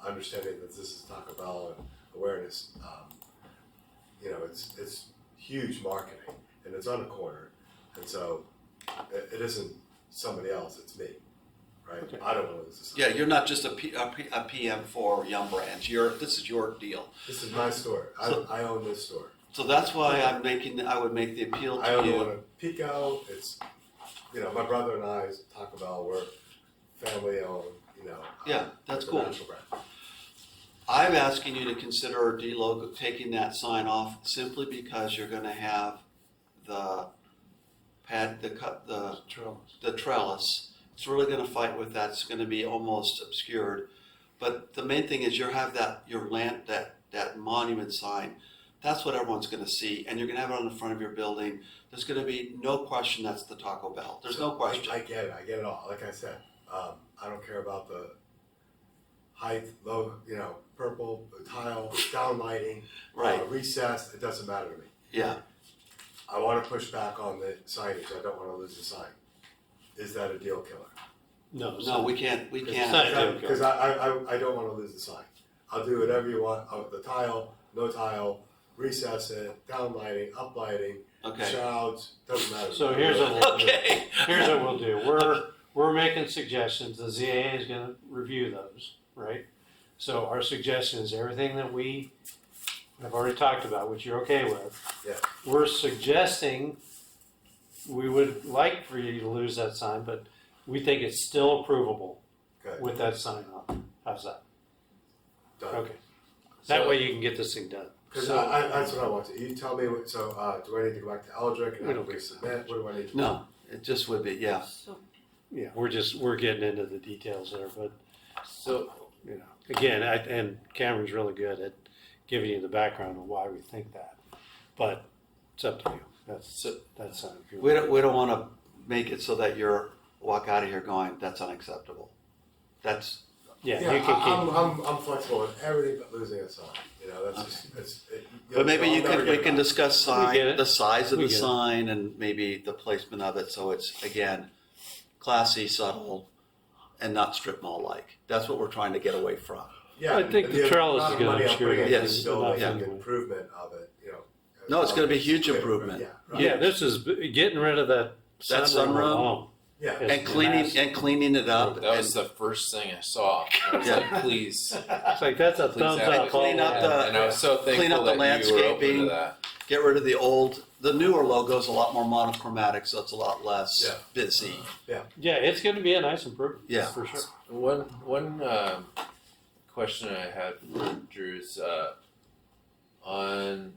understanding that this is Taco Bell and awareness, it's huge marketing and it's on a corner, and so it isn't somebody else, it's me, right? Okay. I don't want to lose this. Yeah, you're not just a PM for Yum Brands. This is your deal. This is my store. I own this store. So that's why I would make the appeal I to own the one you. in Pico. It's, my brother and I's Taco Bell, we're family owned, Yeah, that's it's a cool. national brand. I'm asking you to consider taking that sign off simply because you're gonna have the trellis. It's really gonna fight with that. It's gonna be almost obscured. But the main thing is that monument sign. That's what everyone's gonna see, and you're gonna have it on the front of your building. There's gonna be no question that's the Taco Bell. There's no question. I get it all. Like I said, I don't care about height, low, purple, tile, down lighting, Right, recessed, it doesn't matter to me. yeah. I wanna push back on the signage, I don't wanna lose the sign. Is that a deal killer? No, No, we can't, not- can't. Because I don't wanna lose the sign. I'll do whatever you want, the tile, no tile, recess it, down lighting, up lighting, Okay, shrouds, doesn't matter. So here's what we'll do. okay. Here's what we'll do. We're making suggestions. The ZAA is gonna review those, right? So our suggestion is everything that we have already talked about, which you're okay with. Yeah. We're suggesting, we would like for you to lose that sign, but we think it's still approvable Okay, with that sign on. How's that? done. Okay. That way you can get this thing done. Because that's what I want to, you tell me, do I need to go back to Eldrick and We have don't to resubmit, what do I need to do? No, it just would be, yeah. So Yeah, we're getting into the details there, but, So, again, and Cameron's really good at giving you the background of why we think that. But it's up to you. That's We don't wanna make it so that you're, walk out of here going, that's unacceptable. That's, Yeah, Yeah, you can keep. I'm flexible with everything but losing a sign, that's just, but maybe I'll never we get can back. discuss We get it. the size of We the get it. sign and maybe the placement of it, so it's, again, classy, subtle, and not strip mall-like. That's what we're trying to get away from. Yeah, I think and the trellis amount is of gonna money I'm obscure putting that into thing still enough making anyway. improvement of it, No, it's gonna be a huge improvement. Yeah, right. Yeah, this is getting rid of that sunroom sunroom. alone. Yeah, It's And cleaning, massive. and cleaning it up. that was the first thing I saw. I was Yeah. like, please, It's like, that's a please thumbs have up. it. Clean up the- And I was so clean up thankful the that you were open landscaping. to that. Get rid of the newer logo's a lot more monochromatic, so it's a lot less Yeah. busy. Yeah, it's gonna be a nice improvement. Yeah. For sure. One question I had for Drew is on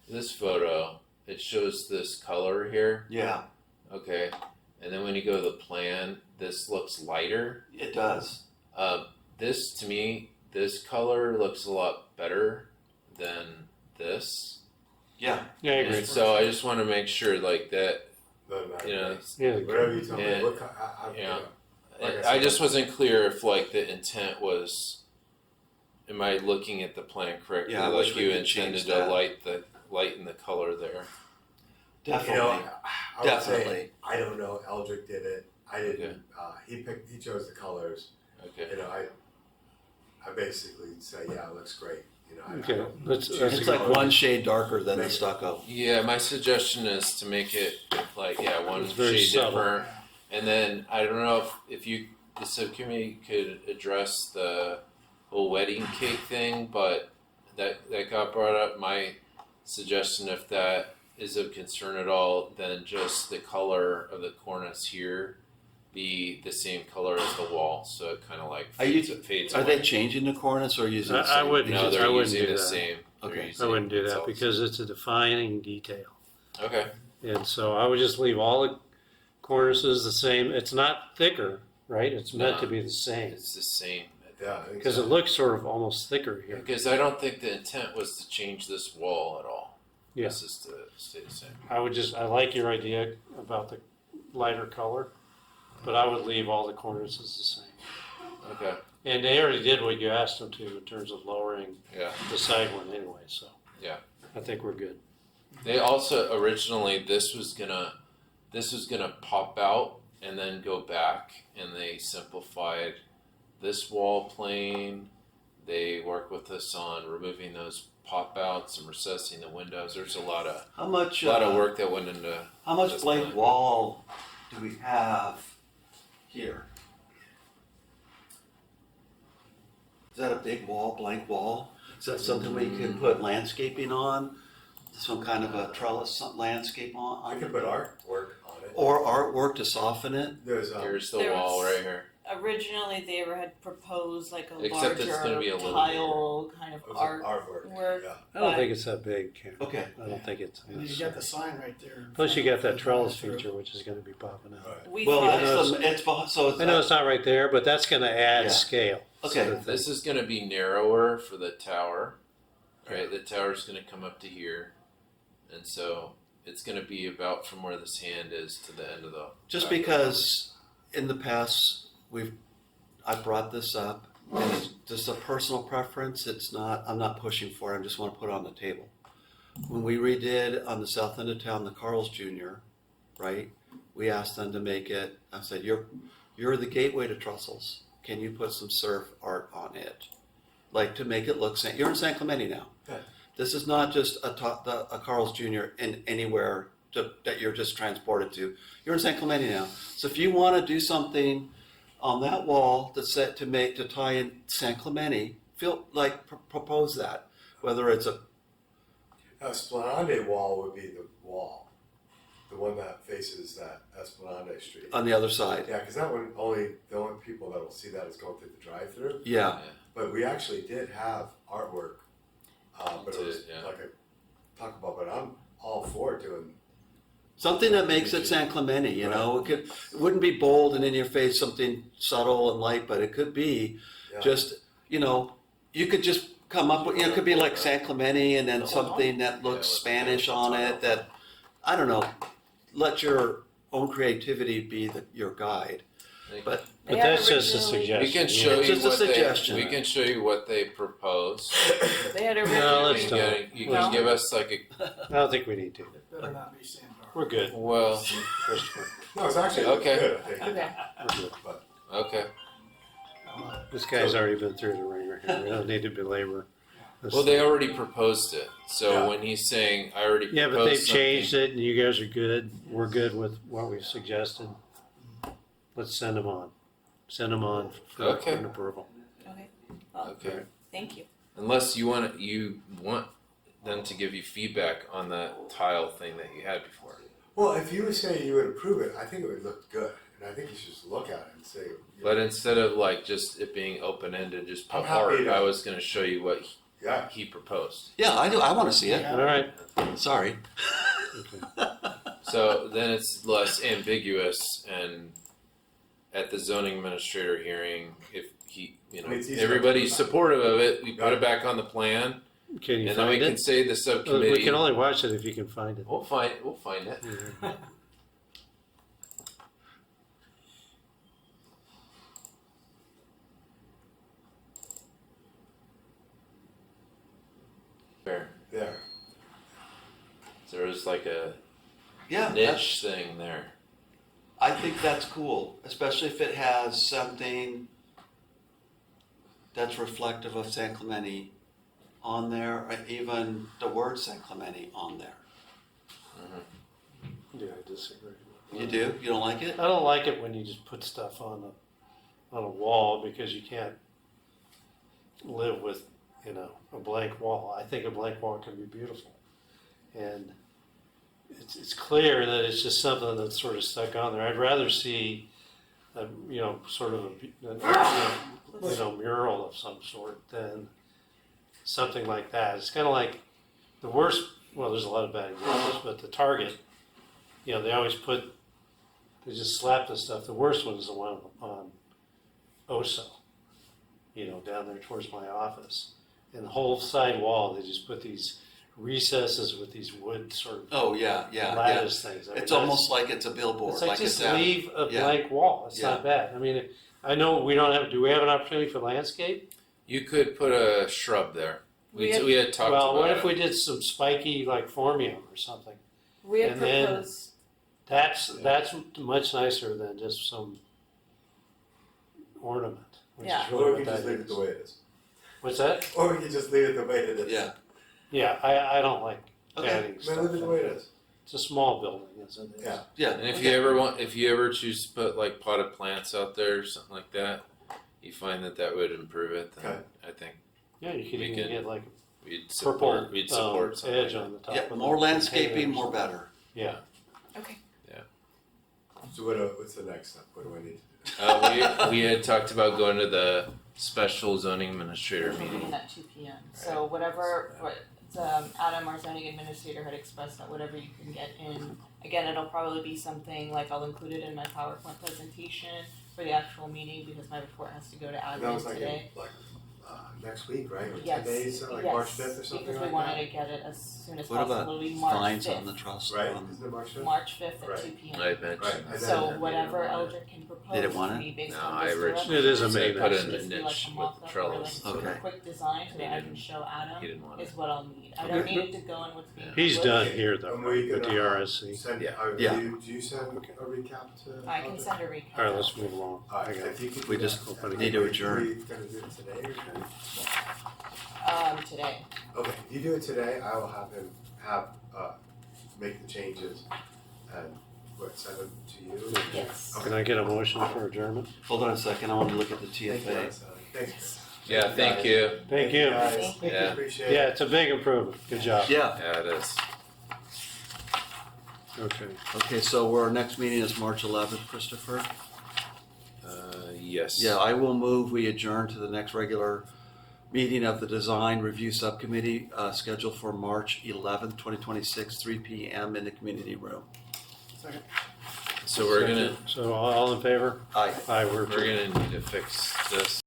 this photo, it shows this color here, Yeah, okay, and then when you go to the plan, this looks lighter. it does. This to me, this color looks a lot better than this. Yeah, Yeah, I agree. And so I just want to make sure like that, doesn't matter. you know, Yeah, Whatever you tell me, Yeah. what, Yeah. Like I I said- just wasn't clear if like the intent was, am I looking at the plan correctly? Yeah, I wish Like we you could change intended that. to lighten the color there. definitely. I would say, Definitely. I don't know, Eldrick did it, I didn't, he chose the colors, Okay. I basically say, yeah, it looks great, I Okay, don't. that's It's a like good one shade darker than the stucco. Yeah, my suggestion is to make it like, one It's very shade subtle. different. And then I don't know if the subcommittee could address the whole wedding cake thing, but that got brought up. My suggestion, if that is of concern at all, then just the color of the cornice here be the same color as the wall, so it kind of like fades Are away. they changing the cornice or using the I same? wouldn't. No, they're I wouldn't using do the that. same. They're Okay. using I wouldn't do that themselves. because it's a defining detail. Okay. And so I would just leave all the cornices the same. It's not thicker, right? It's meant No. to be the same. It's the same. Yeah, I think Because so. it looks sort of almost thicker here. Because I don't think the intent was to change this wall at all. Yeah. This is to stay the same. I like your idea about the lighter color, but I would leave all the cornices the same. Okay. And they already did what you asked them to in terms of lowering Yeah. the side one anyway, so. Yeah. I think we're good. They also originally this was gonna pop out and then go back, and they simplified this wall plane. They work with us on removing those pop outs and recessing the windows. There's a lot of How much? work that went into. How much this blank plan. wall do we have here? Is that a big wall, blank wall? Is that something we can put landscaping on? Some kind of a trellis, some landscape on? I could put artwork on it. Or artwork to soften it? There's, Here's the There wall was- right here. originally they had proposed like a Except it's gonna be a larger little tile kind of artwork, artwork. yeah. I don't But- think it's that big, Karen. Okay. I don't think it's. And you got the sign right there. Plus you got that trellis feature, which is gonna be popping out. Right. We Well, thought, so it's. I know it's not right there, but that's gonna add Yeah. scale. Okay. to the thing. This is gonna be narrower for the tower. Right, the tower's gonna come up to here, and so it's gonna be about from where this hand is to the end of the. Just back of the because in the past I brought this up and it's just a personal preference, it's not, I'm not pushing for it, I just wanna put it on the table. When we redid on the south end of town, the Carl's Jr., right? We asked them to make it, I said, you're the gateway to Trussell's. Can you put some surf art on it? Like to make it look, you're in San Clemente now. Yeah. This is not just a Carl's Jr. in anywhere that you're just transported to. You're in San Clemente now. So if you want to do something on that wall to tie in San Clemente, propose that. Whether it's a Esplanade wall would be the wall, the one that faces that Esplanade Street. on the other side. Yeah, because that one the only people that will see that is going through the drive-through. Yeah. But we actually did have artwork, but it was Yeah. like a talk about. But I'm all for doing. Something that makes it San Clemente, you know. It wouldn't be bold and in your face, something subtle and light, but it could be Yeah. just, you know, you could just come up with, it could be like San Clemente and then something that looks Spanish on it that, I don't know, let your own creativity be your guide. But But that's just a suggestion. We can show you Just a what suggestion. we can show you what they propose. They had No, originally. let's You don't. can, you can give us like I don't think we need to. It better not be sandbar. We're good, well, Christopher. No, it's actually Okay. good. I think. Okay. We're good. okay. This guy's already been through the ringer here. We don't need to belabor. this. Well, they already proposed it. So Yeah. when he's saying I already Yeah, proposed but they've something, changed it and you guys are good. We're good with what we've suggested. Let's send them on. Send them on for Okay. an approval. Okay. Well, Okay. thank you. Unless you want them to give you feedback on that tile thing that you had before. Well, if you would say you would approve it, I think it would look good, and I think you should just look at it and say. But instead of like just it being open ended, just I'm pop happy art, to- I was going to show you what Yeah. he proposed. yeah, I do. I want to see it. Yeah. All right. Sorry. Okay. So then it's less ambiguous, and at the zoning administrator hearing, if he, I mean, it's easy everybody's to- supportive of it, we put Got it it. back on the plan, Can you and then we find can it? say the subcommittee. We can only watch it if you can find it. We'll find it. Yeah. Fair. There. There was like a Yeah, niche thing there. I think that's cool, especially if it has something that's reflective of San Clemente on there, or even the word San Clemente on there. Yeah, I disagree. You do? You don't like it? I don't like it when you just put stuff on a wall because you can't live with, a blank wall. I think a blank wall can be beautiful. And it's clear that it's just something that's sort of stuck on there. I'd rather see sort of a mural of some sort than something like that. It's kind of like the worst, well, there's a lot of bad examples, but the Target, they always they just slap this stuff. The worst one is the one on Oso, down there towards my office. And the whole side wall, they just put these recesses with these wood sort of Oh, yeah. lattice things. I mean, It's almost like it's a billboard. it's like just leave a yeah. blank wall. It's not bad. I mean, I know we don't have. Do we have an opportunity for landscape? You could put a shrub there. We had talked Well, about what it. if we did some spiky like formium or something? We had And then- proposed. That's much nicer than just some ornament. Which Yeah. is really Or what we can just that leave it is. the way it is. What's that? Or we can just leave it the way it is. Yeah. Yeah, I don't like Okay. adding Man, stuff. leave it the way it like that. is. It's a small building, isn't it? Yeah. Yeah. And if okay. you ever choose to put like potted plants out there or something like that, you find that would improve it. Then Okay. I think Yeah, you could We even could get like we'd purple support. We'd support something edge like on the top. Yeah, of more the landscaping, container. more better. Yeah. Okay. So what's the next step? What do I need to do? that. We had talked about going to the special zoning administrator Meeting meeting. at 2 p.m. So Adam, our zoning administrator, had expressed that whatever you can get in. Again, it'll probably be something like I'll include it in my PowerPoint presentation for the actual meeting because my report has to go to And I admin was thinking today. like next week, right? Or 10 Yes, days, like yes, March 5th or something because we like wanted that? to get it as soon as What possible. about It'll be March fines 5th. on the trust? Right, isn't it March 5th? March 5th at Right. 2 p.m. I mentioned. Right, and So then- whatever Eldred can propose They didn't want to it? me based No, on I this originally direction. It is a Just main be put like in a a niche with mock-up or like trellis. sort of Okay. quick design so He that I can didn't- show He Adam didn't want is it. what I'll need. I don't Okay. need it to go in what's being He's published. done here though, And right, we with can, the RSC. Send, Yeah. Yeah. Do you send a recap to? I can send a recap. All right, let's move along. All right, I got if you could We do just that, need to are adjourn. we gonna do it today or? Today. Okay, if you do it today, I will have him make the changes and send them to you. Yes. Can I get a motion for adjournment? Hold on a second, I want to look at the Thank you, TFA. Sally. Thanks. Yeah, thank you. Thank you. guys. Thank you. Yeah. Appreciate Yeah, it. it's a big improvement. Good job. Yeah, Yeah, it is. Okay. okay, so our next meeting is March 11th, Christopher? Yes. Yeah, I will move, we adjourn to the next regular meeting of the Design Review Subcommittee, scheduled for March 11th, 2026, 3 p.m. in the community room. So we're gonna So all in favor? Aye. Aye, we're we're gonna need to fix this.